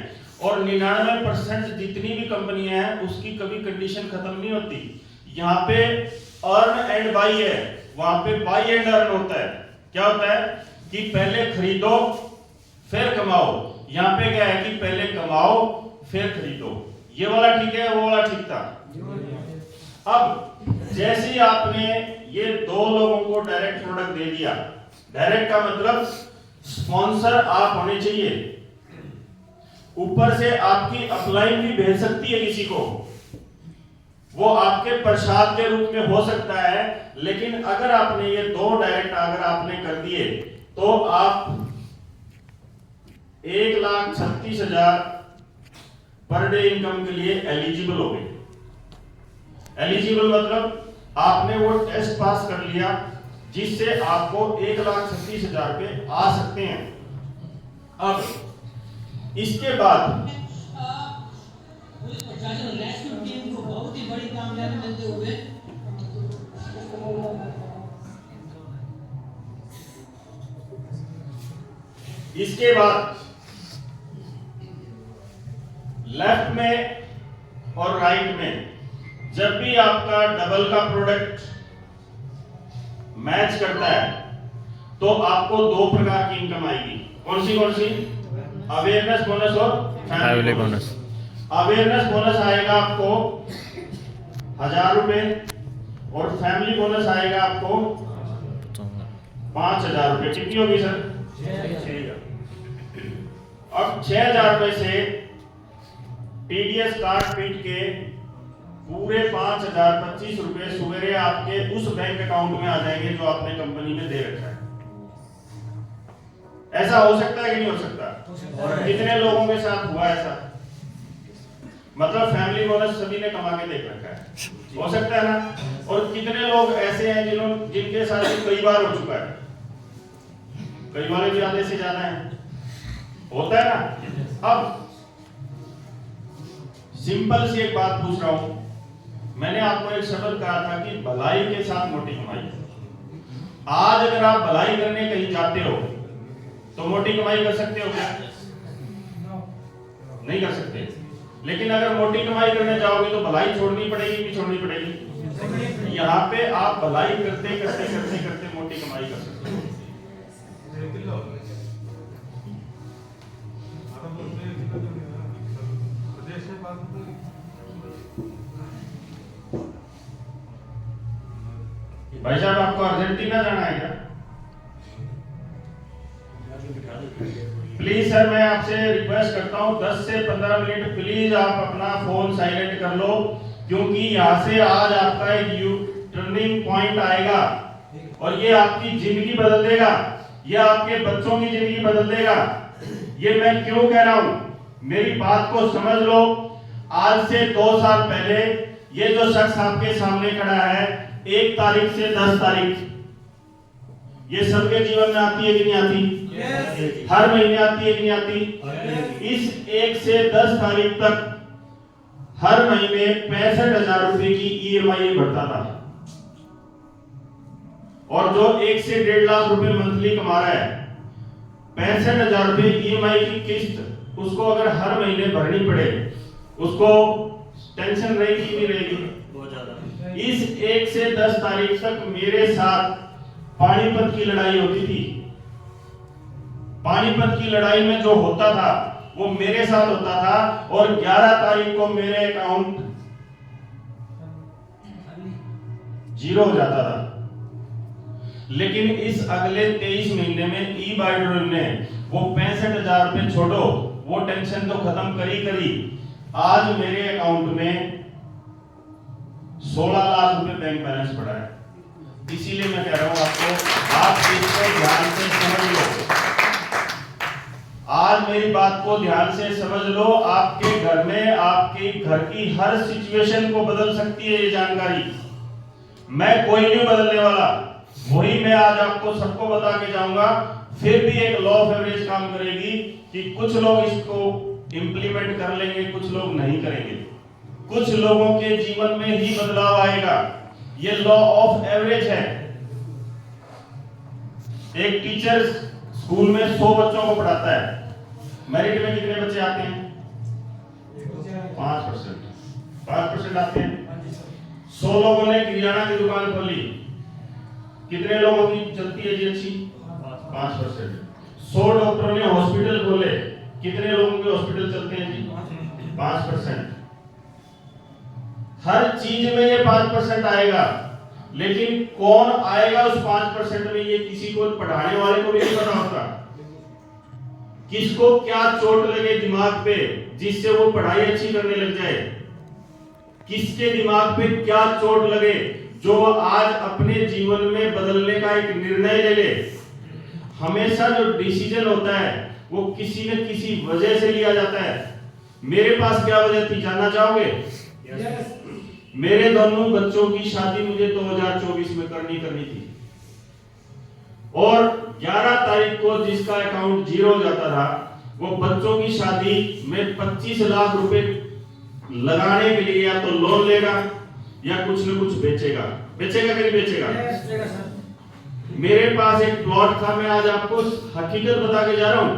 Speaker 1: और 99% जितनी भी कंपनियां हैं उसकी कभी कंडीशन खत्म नहीं होती। यहाँ पे अर्न एंड बाई है, वहां पे बाई एंड अर्न होता है। क्या होता है कि पहले खरीदो फिर कमाओ। यहाँ पे क्या है कि पहले कमाओ फिर खरीदो। ये वाला ठीक है, वो वाला ठीक था। अब जैसे ही आपने ये 2 लोगों को डायरेक्ट प्रोडक्ट दे दिया, डायरेक्ट का मतलब स्पॉन्सर आप होने चाहिए। ऊपर से आपकी अपलाइन भी भेज सकती है किसी को, वो आपके प्रसाद के रूप में हो सकता है। लेकिन अगर आपने ये 2 डायरेक्ट अगर आपने कर दिए तो आप 1,36,000 पर डे इनकम के लिए एलिजिबल हो गए। एलिजिबल मतलब आपने वो टेस्ट पास कर लिया जिससे आपको 1,36,000 रुपए आ सकते हैं। अब इसके बाद
Speaker 2: टीम को बहुत ही बड़ी कामयाबी मिलते हुए
Speaker 1: इसके बाद लेफ्ट में और राइट में जब भी आपका डबल का प्रोडक्ट मैच करता है तो आपको 2 प्रकार की इनकम आएगी। कौन सी? अवेयरनेस बोनस और फैमिली बोनस। अवेयरनेस बोनस आएगा आपको 1,000 रुपए और फैमिली बोनस आएगा आपको 5,000 रुपए। कितनी होगी सर? 6,000। अब 6,000 रुपए से टीडीएस काट पीट के पूरे 5,025 रुपए सवेरे आपके उस बैंक अकाउंट में आ जाएंगे जो आपने कंपनी में दे रखा है। ऐसा हो सकता है कि नहीं हो सकता? कितने लोगों के साथ हुआ ऐसा? मतलब फैमिली बोनस सभी ने कमा के देख रखा है, हो सकता है ना? और कितने लोग ऐसे हैं जिनके साथ कई बार हो चुका है? कई वाले भी आधे से ज्यादा हैं, होता है ना? अब सिंपल सी एक बात पूछ रहा हूं। मैंने आपको एक शब्द कहा था कि भलाई के साथ मोटी कमाई। आज अगर आप भलाई करने कहीं जाते हो तो मोटी कमाई कर सकते हो क्या? नहीं कर सकते। लेकिन अगर मोटी कमाई करने जाओगे तो भलाई छोड़नी पड़ेगी कि छोड़नी पड़ेगी? यहाँ पे आप भलाई करते करते करते करते मोटी कमाई कर सकते हो। भाई साहब आपको अर्जेंटीना जाना है क्या? प्लीज सर मैं आपसे रिक्वेस्ट करता हूं 10 से 15 मिनट प्लीज आप अपना फोन साइलेंट कर लो, क्योंकि यहाँ से आज आपका एक टर्निंग पॉइंट आएगा और ये आपकी जिंदगी बदल देगा, ये आपके बच्चों की जिंदगी बदल देगा। ये मैं क्यों कह रहा हूं, मेरी बात को समझ लो। आज से 2 साल पहले ये जो शख्स आपके सामने खड़ा है, 1 तारीख से 10 तारीख, ये सबके जीवन में आती है कि नहीं आती? yes. हर महीने आती है कि नहीं आती? yes. इस 1 से 10 तारीख तक हर महीने 65,000 रुपए की ईएमआई भरता था। और जो 1 से 1.5 लाख रुपए मंथली कमा रहा है, 65,000 रुपए ईएमआई की किस्त उसको अगर हर महीने भरनी पड़े, उसको टेंशन रहेगी कि नहीं रहेगी? बहुत ज्यादा। इस 1 से 10 तारीख तक मेरे साथ पानीपत की लड़ाई होती थी। पानीपत की लड़ाई में जो होता था वो मेरे साथ होता था और 11 तारीख को मेरे अकाउंट 0 हो जाता था। लेकिन इस अगले 23 महीने में ई बाइडर ने वो 65,000 रुपए छोड़ो, वो टेंशन तो खत्म करी। आज मेरे अकाउंट में 16 लाख रुपए बैंक बैलेंस पड़ा है। इसीलिए मैं कह रहा हूं आपको, आप इसको ध्यान से समझ लो। आज मेरी बात को ध्यान से समझ लो। आपके घर में, आपके घर की हर सिचुएशन को बदल सकती है ये जानकारी। मैं कोई नहीं बदलने वाला, वही मैं आज आपको सबको बता के जाऊंगा। फिर भी एक लॉ ऑफ एवरेज काम करेगी कि कुछ लोग इसको इंप्लीमेंट कर लेंगे, कुछ लोग नहीं करेंगे। कुछ लोगों के जीवन में ही बदलाव आएगा। ये लॉ ऑफ एवरेज है। एक टीचर स्कूल में 100 बच्चों को पढ़ाता है, मेरिट में कितने बच्चे आते हैं? 5% आते हैं। 100 लोगों ने किराना की दुकान खोली, कितने लोगों की चलती है जी अच्छी? 5%। 100 डॉक्टरों ने हॉस्पिटल खोले, कितने लोगों के हॉस्पिटल चलते हैं जी? 5%। हर चीज में ये 5% आएगा, लेकिन कौन आएगा उस 5% में, ये किसी को पढ़ाने वाले को भी नहीं पता होता। किसको क्या चोट लगे दिमाग पे जिससे वो पढ़ाई अच्छी करने लग जाए, किसके दिमाग पे क्या चोट लगे जो आज अपने जीवन में बदलने का एक निर्णय ले ले। हमेशा जो डिसीजन होता है वो किसी न किसी वजह से लिया जाता है। मेरे पास क्या वजह थी जानना चाहोगे? मेरे दोनों बच्चों की शादी मुझे 2024 में करनी थी, और 11 तारीख को जिसका अकाउंट जीरो हो जाता था, वो बच्चों की शादी में 25 लाख रुपए लगाने के लिए या तो लोन लेगा या कुछ न कुछ बेचेगा कि नहीं बेचेगा? मेरे पास एक प्लॉट था। मैं आज आपको हकीकत बता के जा रहा हूं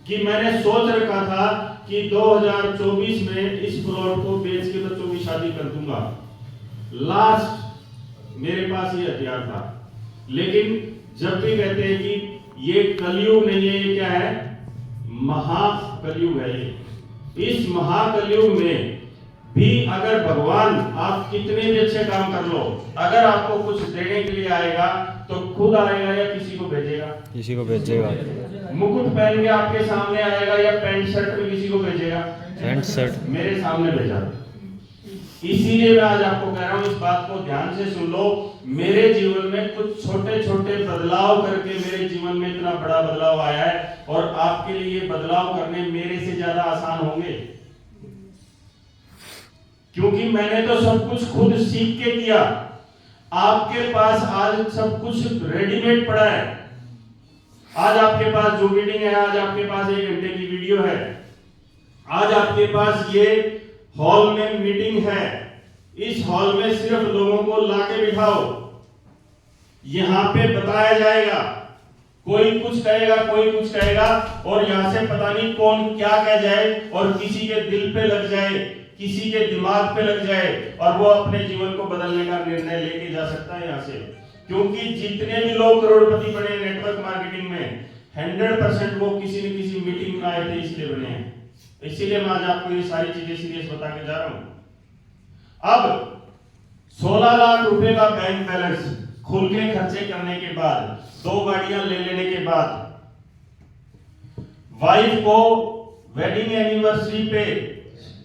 Speaker 1: कि मैंने सोच रखा था कि 2024 में इस प्लॉट को बेच के बच्चों की शादी कर दूंगा। लास्ट मेरे पास ये हथियार था। लेकिन जब भी कहते हैं कि ये कलयुग नहीं है, ये क्या है? महाकलयुग है ये। इस महाकलयुग में भी अगर भगवान, आप कितने भी अच्छे काम कर लो, अगर आपको कुछ देने के लिए आएगा तो खुद आएगा या किसी को भेजेगा?
Speaker 3: किसी को भेजेगा।
Speaker 1: मुकुट पहन के आपके सामने आएगा या पैंट शर्ट में किसी को भेजेगा?
Speaker 3: पैंट शर्ट
Speaker 1: मेरे सामने भेजा। इसीलिए मैं आज आपको कह रहा हूं, इस बात को ध्यान से सुन लो। मेरे जीवन में कुछ छोटे छोटे बदलाव करके मेरे जीवन में इतना बड़ा बदलाव आया है, और आपके लिए ये बदलाव करने मेरे से ज्यादा आसान होंगे, क्योंकि मैंने तो सब कुछ खुद सीख के किया। आपके पास आज सब कुछ रेडीमेड पड़ा है। आज आपके पास जो मीटिंग है, आज आपके पास 1 घंटे की वीडियो है, आज आपके पास ये हॉल में मीटिंग है। इस हॉल में सिर्फ लोगों को लाके बिठाओ, यहां पे बताया जाएगा। कोई कुछ कहेगा, कोई कुछ कहेगा, और यहां से पता नहीं कौन क्या कह जाए और किसी के दिल पे लग जाए, किसी के दिमाग पे लग जाए, और वो अपने जीवन को बदलने का निर्णय लेके जा सकता है यहां से। क्योंकि जितने भी लोग करोड़पति बने नेटवर्क मार्केटिंग में, 100% वो किसी न किसी मीटिंग में आए थे, इसलिए बने हैं। इसीलिए मैं आज आपको ये सारी चीजें सीरियस बता के जा रहा हूं। अब 16 लाख रुपए का बैंक बैलेंस खुल के खर्चे करने के बाद, 2 गाड़ियां ले लेने के बाद, वाइफ को वेडिंग एनिवर्सरी पे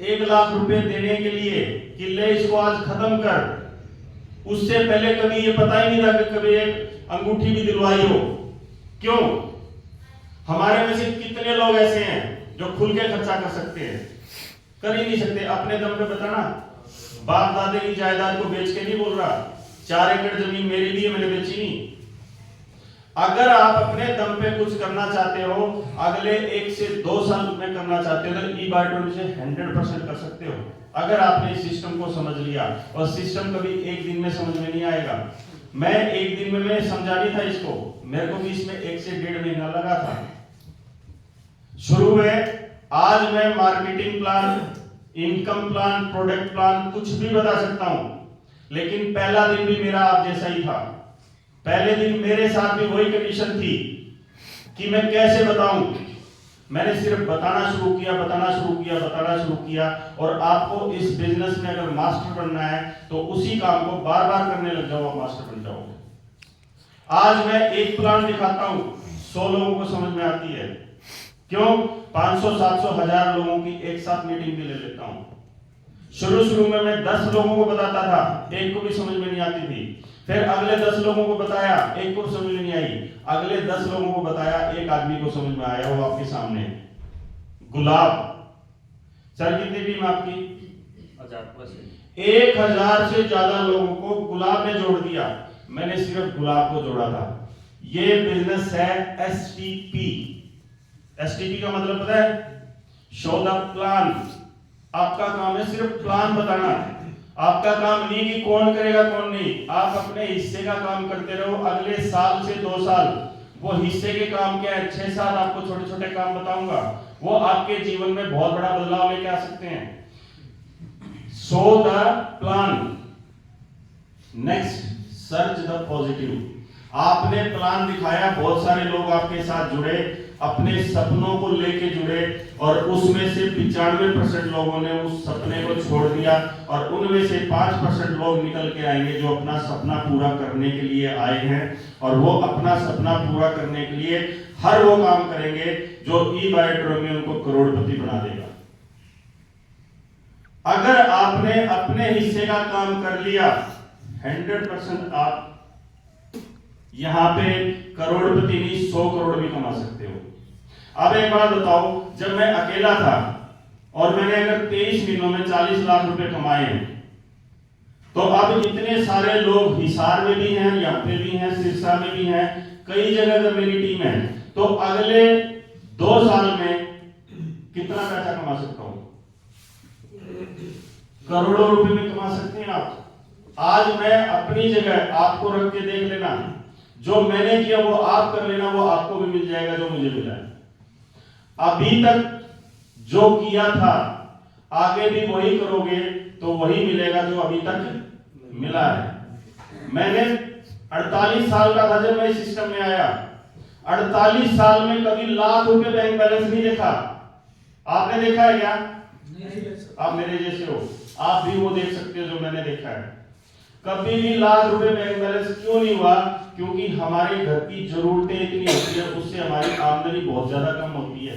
Speaker 1: 1 लाख रुपए देने के लिए कि ले इसको आज खत्म कर, उससे पहले कभी ये पता ही नहीं था कि कभी एक अंगूठी भी दिलवाई हो। क्यों? हमारे में से कितने लोग ऐसे हैं जो खुल के खर्चा कर सकते हैं? कर ही नहीं सकते। अपने दम पे बताना, बाप दादे की जायदाद को बेच के नहीं बोल रहा, 4 एकड़ जमीन मेरे लिए, मैंने बेची नहीं। अगर आप अपने दम पे कुछ करना चाहते हो, अगले 1 से 2 साल में करना चाहते हो, तो ई-बार्टोल से 100% कर सकते हो, अगर आपने इस सिस्टम को समझ लिया। और सिस्टम कभी एक दिन में समझ में नहीं आएगा। मैं एक दिन में मैंने समझा नहीं था इसको, मेरे को भी इसमें 1 से 1.5 महीना लगा था शुरू में। आज मैं marketing plan, income plan, product plan कुछ भी बता सकता हूं, लेकिन पहला दिन भी मेरा आप जैसा ही था। पहले दिन मेरे साथ भी वही कंडीशन थी कि मैं कैसे बताऊं। मैंने सिर्फ बताना शुरू किया, और आपको इस बिजनेस में अगर मास्टर बनना है तो उसी काम को बार बार करने लग जाओ, आप मास्टर बन जाओगे। आज मैं एक प्लान दिखाता हूं, 100 लोगों को समझ में आती है, क्यों? 500-700 1000 लोगों की एक साथ मीटिंग भी ले लेता हूं। शुरू में मैं 10 लोगों को बताता था, एक को भी समझ में नहीं आती थी। फिर अगले 10 लोगों को बताया, एक को समझ में नहीं आई। अगले 10 लोगों को बताया, एक आदमी को समझ में आया, वो आपके सामने है। गुलाब सर कितनी टीम आपकी? 1000 से ज्यादा लोगों को गुलाब ने जोड़ दिया। मैंने सिर्फ गुलाब को जोड़ा था। ये बिजनेस है एसटीपी। एसटीपी का मतलब पता है? Show the plan. आपका काम है सिर्फ प्लान बताना। आपका काम नहीं कि कौन करेगा कौन नहीं। आप अपने हिस्से का काम करते रहो। अगले साल से 2 साल वो हिस्से के काम क्या है, 6 साल आपको छोटे छोटे काम बताऊंगा, वो आपके जीवन में बहुत बड़ा बदलाव लेके आ सकते हैं। So the plan. Next, search the positive. आपने प्लान दिखाया, बहुत सारे लोग आपके साथ जुड़े, अपने सपनों को लेके जुड़े, और उसमें से 95% लोगों ने उस सपने को छोड़ दिया, और उनमें से 5% लोग निकल के आएंगे जो अपना सपना पूरा करने के लिए आए हैं, और वो अपना सपना पूरा करने के लिए हर वो काम करेंगे जो ई-बायोड्रोम में उनको करोड़पति बना देगा। अगर आपने अपने हिस्से का काम कर लिया, 100% आप यहां पे करोड़पति नहीं 100 करोड़ भी कमा सकते हो। अब एक बात बताओ, जब मैं अकेला था और मैंने अगर 23 महीनों में 40 लाख रुपए कमाए हैं, तो अब इतने सारे लोग हिसार में भी हैं, यहाँ पे भी हैं, सिरसा में भी हैं, कई जगह पर मेरी टीम है, तो अगले 2 साल में कितना पैसा कमा सकता हूं? करोड़ों रुपए में कमा सकते हैं आप। आज मैं अपनी जगह आपको रख के देख लेना, जो मैंने किया वो आप कर लेना, वो आपको भी मिल जाएगा जो मुझे मिला है। अभी तक जो किया था आगे भी वही करोगे तो वही मिलेगा जो अभी तक मिला है। मैंने 48 साल का था जब मैं इस सिस्टम में आया। 48 साल में कभी लाख रुपए बैंक बैलेंस नहीं देखा। आपने देखा है क्या? आप मेरे जैसे हो, आप भी वो देख सकते हो जो मैंने देखा है। कभी भी लाख रुपए बैंक बैलेंस क्यों नहीं हुआ? क्योंकि हमारे घर की जरूरतें इतनी होती है, उससे हमारी आमदनी बहुत ज्यादा कम होती है।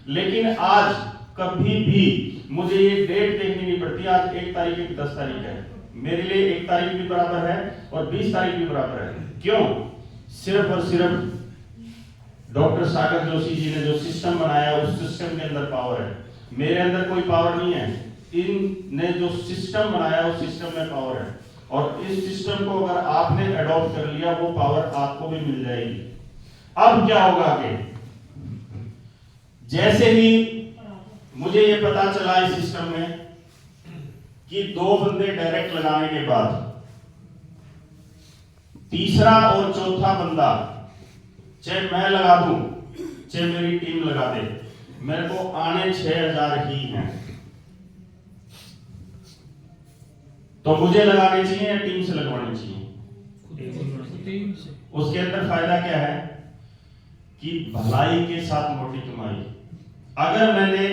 Speaker 1: लेकिन आज कभी भी मुझे ये डेट देखनी नहीं पड़ती। आज 1 तारीख है, 10 तारीख है, मेरे लिए 1 तारीख भी बराबर है और 20 तारीख भी बराबर है। क्यों? सिर्फ और सिर्फ डॉक्टर सागर जोशी जी ने जो सिस्टम बनाया, उस सिस्टम के अंदर पावर है। मेरे अंदर कोई पावर नहीं है। इनने जो सिस्टम बनाया उस सिस्टम में पावर है, और इस सिस्टम को अगर आपने अडॉप्ट कर लिया, वो पावर आपको भी मिल जाएगी। अब क्या होगा आगे? जैसे ही मुझे ये पता चला इस सिस्टम में कि 2 बंदे डायरेक्ट लगाने के बाद तीसरा और चौथा बंदा, चाहे मैं लगा दूं चाहे मेरी टीम लगा दे, मेरे को आने 6000 ही हैं। तो मुझे लगाने चाहिए या टीम से लगवाने चाहिए? उसके अंदर फायदा क्या है कि भलाई के साथ मोटी कमाई। अगर मैंने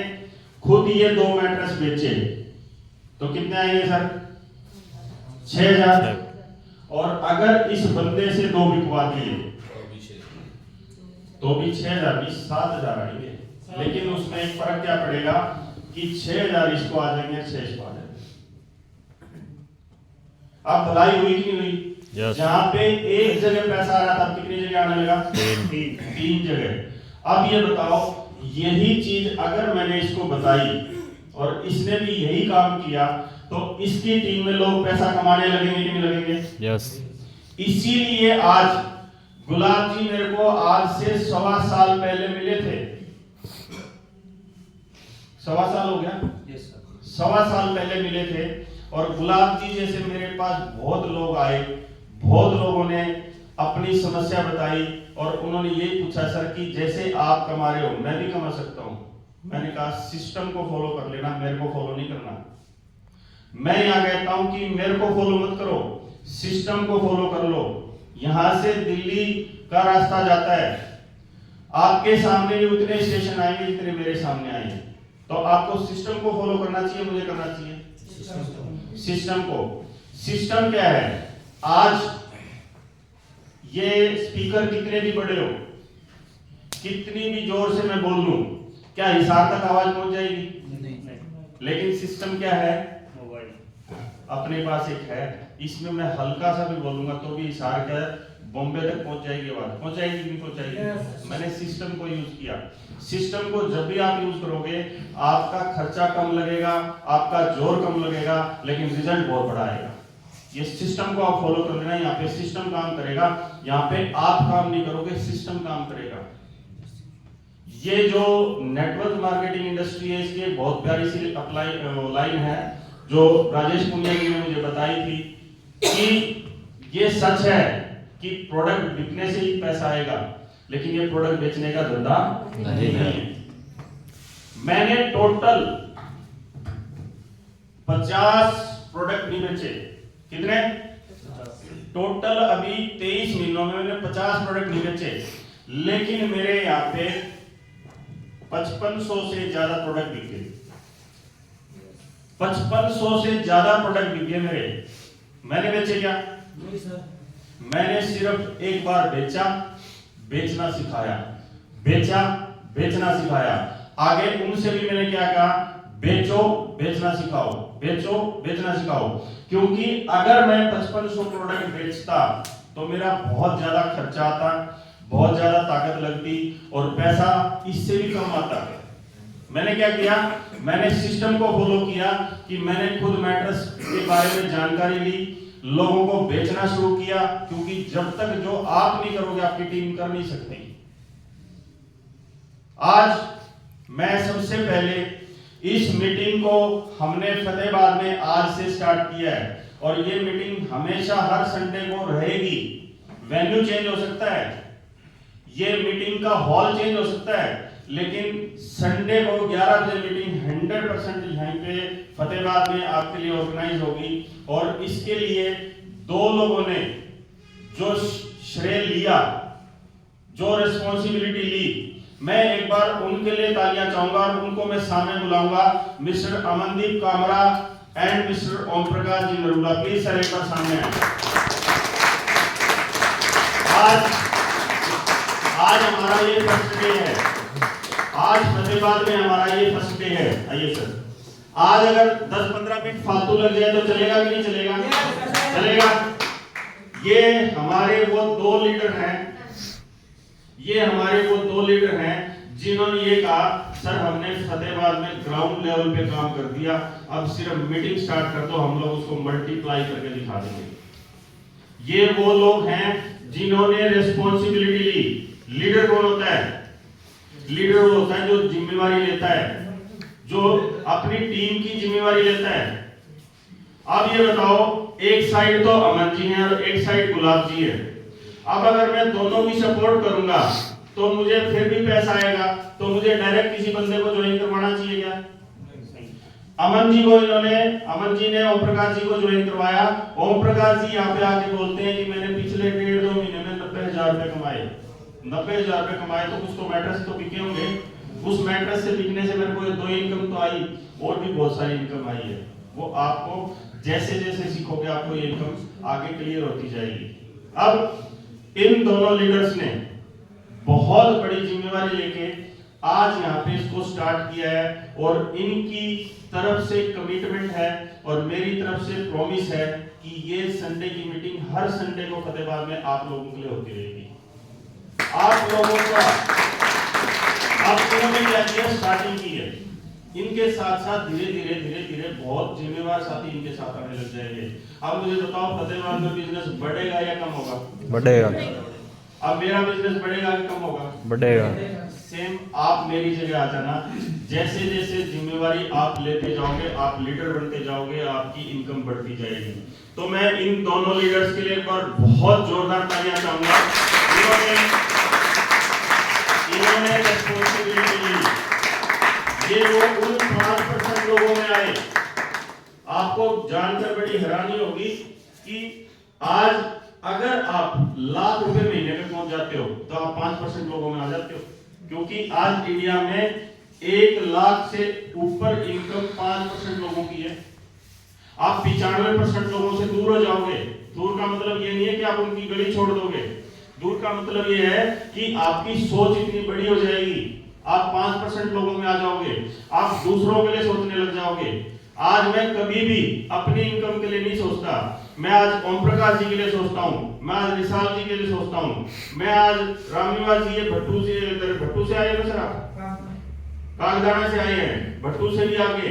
Speaker 1: खुद ये 2 मैट्रेस बेचे तो कितने आएंगे सर? 6000। और अगर इस बंदे से 2 बिकवा दिए तो भी 6000 भी 7000 आएंगे। लेकिन उसमें एक फर्क क्या पड़ेगा कि 6000 इसको आ जाएंगे, 6 इसको आ जाएंगे। अब भलाई हुई कि नहीं हुई?
Speaker 3: Yes.
Speaker 1: जहां पे एक जगह पैसा आ रहा था, कितनी जगह आने लगा? 3 जगह। अब ये बताओ, यही चीज अगर मैंने इसको बताई और इसने भी यही काम किया, तो इसकी टीम में लोग पैसा कमाने लगेंगे कि नहीं लगेंगे?
Speaker 3: यस।
Speaker 1: इसीलिए आज गुलाब जी मेरे को आज से 1.25 साल पहले मिले थे। 1.25 साल हो गया? 1.25 साल पहले मिले थे, और गुलाब जी जैसे मेरे पास बहुत लोग आए, बहुत लोगों ने अपनी समस्या बताई, और उन्होंने ये पूछा सर कि जैसे आप कमा रहे हो मैं भी कमा सकता हूं। मैंने कहा सिस्टम को फॉलो कर लेना, मेरे को फॉलो नहीं करना। मैं यहां कहता हूं कि मेरे को फॉलो मत करो, सिस्टम को फॉलो कर लो। यहां से दिल्ली का रास्ता जाता है, आपके सामने भी उतने स्टेशन आएंगे जितने मेरे सामने आए। तो आपको सिस्टम को फॉलो करना चाहिए, मुझे करना चाहिए सिस्टम को। सिस्टम क्या है? आज ये स्पीकर कितने भी बड़े हो, कितनी भी जोर से मैं बोल लूं, क्या हिसार तक आवाज पहुंच जाएगी? लेकिन सिस्टम क्या है? अपने पास एक है, इसमें मैं हल्का सा भी बोलूंगा तो भी हिसार क्या है, बॉम्बे तक पहुंच जाएगी आवाज। पहुंच जाएगी कि नहीं पहुंच जाएगी? मैंने सिस्टम को यूज किया। सिस्टम को जब भी आप यूज करोगे, आपका खर्चा कम लगेगा, आपका जोर कम लगेगा, लेकिन रिजल्ट बहुत बड़ा आएगा। ये सिस्टम को आप फॉलो कर लेना। यहाँ पे सिस्टम काम करेगा, यहाँ पे आप काम नहीं करोगे, सिस्टम काम करेगा। ये जो नेटवर्क मार्केटिंग इंडस्ट्री है, इसकी बहुत प्यारी सी लाइन है जो राजेश पुनिया जी ने मुझे बताई थी कि ये सच है कि प्रोडक्ट बिकने से ही पैसा आएगा, लेकिन ये प्रोडक्ट बेचने का धंधा नहीं है। मैंने टोटल 50 प्रोडक्ट नहीं बेचे। कितने? टोटल अभी 23 महीनों में मैंने 50 प्रोडक्ट नहीं बेचे, लेकिन मेरे यहाँ पे 5500 से ज्यादा प्रोडक्ट बिक गए। 5500 से ज्यादा प्रोडक्ट बिक गए मेरे। मैंने बेचे क्या? मैंने सिर्फ एक बार बेचा, बेचना सिखाया, बेचा, बेचना सिखाया। आगे उनसे भी मैंने क्या कहा? बेचो, बेचना सिखाओ, बेचो, बेचना सिखाओ। क्योंकि अगर मैं 5500 प्रोडक्ट बेचता तो मेरा बहुत ज्यादा खर्चा आता, बहुत ज्यादा ताकत लगती और पैसा इससे भी कम आता। मैंने क्या किया? मैंने सिस्टम को फॉलो किया कि मैंने खुद मैट्रेस के बारे में जानकारी ली, लोगों को बेचना शुरू किया, क्योंकि जब तक जो आप नहीं करोगे आपकी टीम कर नहीं सकती। आज मैं सबसे पहले इस मीटिंग को हमने फतेहाबाद में आज से स्टार्ट किया है और ये मीटिंग हमेशा हर संडे को रहेगी। वेन्यू चेंज हो सकता है, ये मीटिंग का हॉल चेंज हो सकता है, लेकिन संडे को 11 बजे मीटिंग 100% यहाँ पे फतेहाबाद में आपके लिए ऑर्गेनाइज होगी। और इसके लिए 2 लोगों ने जो श्रेय लिया, जो रिस्पॉन्सिबिलिटी ली, मैं एक बार उनके लिए तालियां चाहूंगा और उनको मैं सामने बुलाऊंगा। Mister Amandeep Kamra and mister Om Prakash ji Narula, please sir एक बार सामने आए। आज हमारा ये फर्स्ट डे है, आज फतेहाबाद में हमारा ये फर्स्ट डे है। आइए सर, आज अगर 10-15 मिनट फालतू लग जाए तो चलेगा कि नहीं चलेगा? चलेगा। ये हमारे वो 2 लीडर हैं, ये हमारे वो 2 लीडर हैं जिन्होंने ये कहा सर हमने फतेहाबाद में ग्राउंड लेवल पे काम कर दिया, अब सिर्फ मीटिंग स्टार्ट कर दो, हम लोग उसको मल्टीप्लाई करके दिखा देंगे। ये वो लोग हैं जिन्होंने रिस्पॉन्सिबिलिटी ली। लीडर कौन होता है? लीडर वो होता है जो जिम्मेवारी लेता है, जो अपनी टीम की जिम्मेवारी लेता है। अब ये बताओ, एक साइड तो अमन जी हैं और एक साइड गुलाब जी है। अब अगर मैं दोनों की सपोर्ट करूंगा तो मुझे फिर भी पैसा आएगा, तो मुझे डायरेक्ट किसी बंदे को ज्वाइन करवाना चाहिए क्या? अमन जी ने ओम प्रकाश जी को ज्वाइन करवाया। ओम प्रकाश जी यहाँ पे आके बोलते हैं कि मैंने पिछले 1.5-2 महीने में 90,000 रुपए कमाए। 90,000 रुपए कमाए तो कुछ तो मैट्रेस तो बिके होंगे। उस मैट्रेस से बिकने से मेरे को 2 इनकम तो आई, और भी बहुत सारी इनकम आई है। वो आपको जैसे जैसे सीखोगे आपको ये इनकम आगे क्लियर होती जाएगी। अब इन दोनों लीडर्स ने बहुत बड़ी जिम्मेवारी लेके आज यहाँ पे इसको स्टार्ट किया है और इनकी तरफ से कमिटमेंट है और मेरी तरफ से प्रॉमिस है कि ये संडे की मीटिंग हर संडे को फतेहाबाद में आप लोगों के लिए होती रहेगी। आप लोगों का आपने क्या किया, स्टार्टिंग की है, इनके साथ साथ धीरे धीरे बहुत जिम्मेवार साथी इनके साथ आने लग जाएंगे। अब मुझे बताओ फतेहाबाद में बिजनेस बढ़ेगा या कम होगा? बढ़ेगा। अब मेरा बिजनेस बढ़ेगा कि कम होगा? बढ़ेगा। सेम आप मेरी जगह आ जाना, जैसे जैसे जिम्मेवारी आप लेते जाओगे, आप लीडर बनते जाओगे, आपकी इनकम बढ़ती जाएगी। तो मैं इन दोनों लीडर्स के लिए एक बार बहुत जोरदार तालियां चाहूंगा। इन्होंने रिस्पॉन्सिबिलिटी ली। ये लोग उन 5% लोगों में आए। आपको जानकर बड़ी हैरानी होगी कि आज अगर आप लाख रुपए महीने में पहुंच जाते हो तो आप 5% लोगों में आ जाते हो, क्योंकि आज इंडिया में 1 लाख से ऊपर इनकम 5% लोगों की है। आप 95% लोगों से दूर हो जाओगे। दूर का मतलब ये नहीं है कि आप उनकी गली छोड़ दोगे, दूर का मतलब ये है कि आपकी सोच इतनी बड़ी हो जाएगी, आप 5% लोगों में आ जाओगे, आप दूसरों के लिए सोचने लग जाओगे। आज मैं कभी भी अपनी इनकम के लिए नहीं सोचता, मैं आज ओम प्रकाश जी के लिए सोचता हूँ, मैं आज विशाल जी के लिए सोचता हूँ, मैं आज रामनिवास जी ये भट्टू से आए ना सर, आप कागदाना से आए हैं, भट्टू से भी आगे,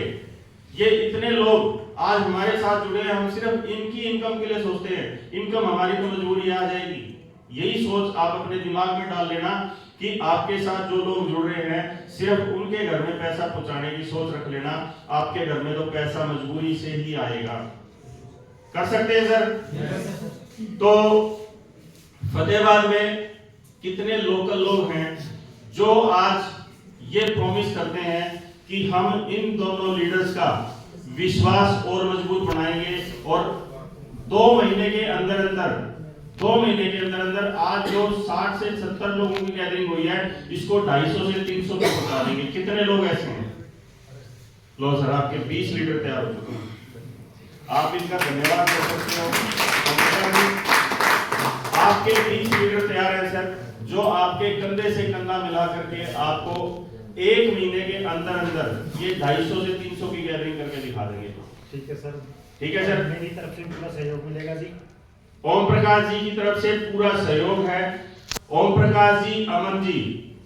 Speaker 1: ये इतने लोग आज हमारे साथ जुड़े हैं। हम सिर्फ इनकी इनकम के लिए सोचते हैं, इनकम हमारी तो मजबूरी आ जाएगी। यही सोच आप अपने दिमाग में डाल लेना कि आपके साथ जो लोग जुड़ रहे हैं सिर्फ उनके घर में पैसा पहुंचाने की सोच रख लेना, आपके घर में तो पैसा मजबूरी से ही आएगा। कर सकते हैं सर? तो फतेहाबाद में कितने लोकल लोग हैं जो आज ये प्रॉमिस करते हैं कि हम इन दोनों लीडर्स का विश्वास और मजबूत बनाएंगे और 2 महीने के अंदर अंदर आज जो 60 से 70 लोगों की गैदरिंग हुई है, इसको 250 से 300 तक पहुंचा देंगे। कितने लोग ऐसे हैं? लो सर, आपके 20 लीडर तैयार हो चुके हैं, आप इनका धन्यवाद कर सकते हो। आपके 20 लीडर तैयार हैं सर, जो आपके कंधे से कंधा मिला करके आपको 1 महीने के अंदर ये 250 से 300 की गैदरिंग करके दिखा देंगे।
Speaker 4: ठीक है सर।
Speaker 1: ठीक है सर,
Speaker 4: मेरी तरफ से पूरा सहयोग मिलेगा जी।
Speaker 1: ओम प्रकाश जी की तरफ से पूरा सहयोग है। ओम प्रकाश जी, अमन जी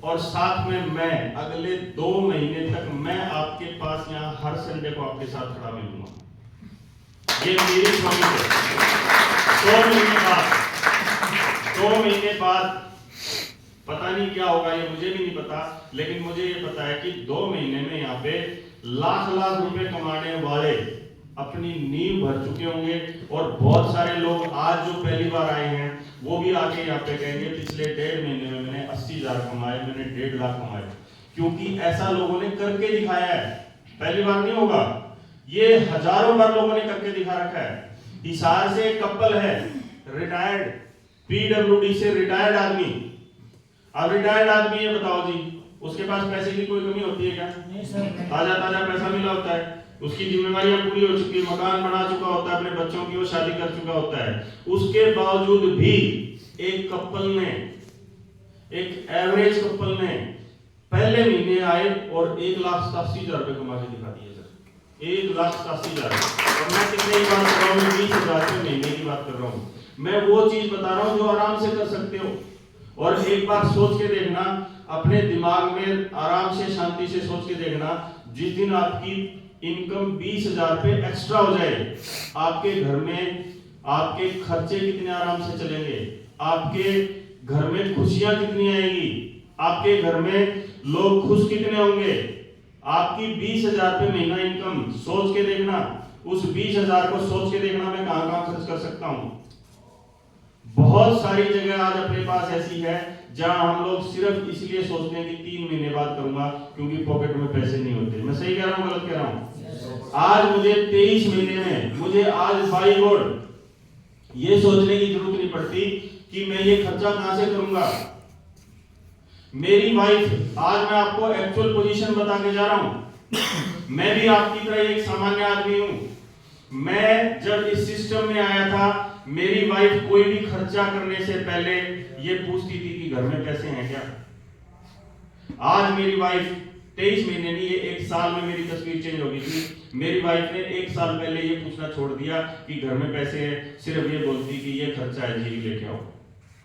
Speaker 1: और साथ में मैं अगले 2 महीने तक मैं आपके पास यहाँ हर संडे को आपके साथ खड़ा मिलूंगा। ये मेरी प्रॉमिस है। 2 महीने बाद पता नहीं क्या होगा, ये मुझे भी नहीं पता, लेकिन मुझे ये पता है कि 2 महीने में यहाँ पे लाख रुपए कमाने वाले अपनी नींव भर चुके होंगे और बहुत सारे लोग आज जो पहली बार आए हैं वो भी आके यहाँ पे कहेंगे पिछले 1.5 महीने में मैंने 80,000 कमाए, मैंने 1.5 लाख कमाए, क्योंकि ऐसा लोगों ने करके दिखाया है। पहली बार नहीं होगा, ये हजारों बार लोगों ने करके दिखा रखा है। हिसार से एक कपल है, रिटायर्ड, पीडब्ल्यूडी से रिटायर्ड आदमी। अब रिटायर्ड आदमी, ये बताओ जी, उसके पास पैसे की कोई कमी होती है क्या? ताजा ताजा पैसा मिला होता है, उसकी जिम्मेदारियां पूरी हो चुकी है, मकान बना चुका होता है, अपने बच्चों की वो शादी कर चुका होता है। उसके बावजूद भी एक कपल ने, एक एवरेज कपल ने पहले महीने आए और 1,87,000 रुपए कमा के दिखा दिए सर। 1,87,000। और मैं कितने की बात कर रहा हूँ? 20,000 रुपए महीने की बात कर रहा हूँ। मैं वो चीज बता रहा हूँ जो आराम से कर सकते हो। और एक बार सोच के देखना, अपने दिमाग में आराम से शांति से सोच के देखना, जिस दिन आपकी इनकम 20,000 रुपए एक्स्ट्रा हो जाए, आपके घर में आपके खर्चे कितने आराम से चलेंगे, आपके घर में खुशियां कितनी आएगी, आपके घर में लोग खुश कितने होंगे। आपकी 20,000 रुपए महीना इनकम सोच के देखना, उस 20,000 को सोच के देखना मैं कहां कहां खर्च कर सकता हूं। बहुत सारी जगह आज अपने पास ऐसी है जहां हम लोग सिर्फ इसलिए सोचते हैं कि 3 महीने बाद करूंगा क्योंकि पॉकेट में पैसे नहीं होते। मैं सही कह रहा हूं, गलत कह रहा हूं? आज मुझे 23 महीने में, मुझे आज बाई गॉड ये सोचने की जरूरत नहीं पड़ती कि मैं ये खर्चा कहां से करूंगा। मेरी वाइफ, आज मैं आपको एक्चुअल पोजीशन बता के जा रहा हूं, मैं भी आपकी तरह एक सामान्य आदमी हूं। मैं जब इस सिस्टम में आया था, मेरी वाइफ कोई भी खर्चा करने से पहले ये पूछती थी कि घर में पैसे हैं क्या। आज मेरी वाइफ 23 महीने नहीं, ये 1 साल में मेरी तस्वीर चेंज हो गई थी। मेरी वाइफ ने 1 साल पहले ये पूछना छोड़ दिया कि घर में पैसे हैं, सिर्फ ये बोलती कि ये खर्चा है जी, लेके आओ,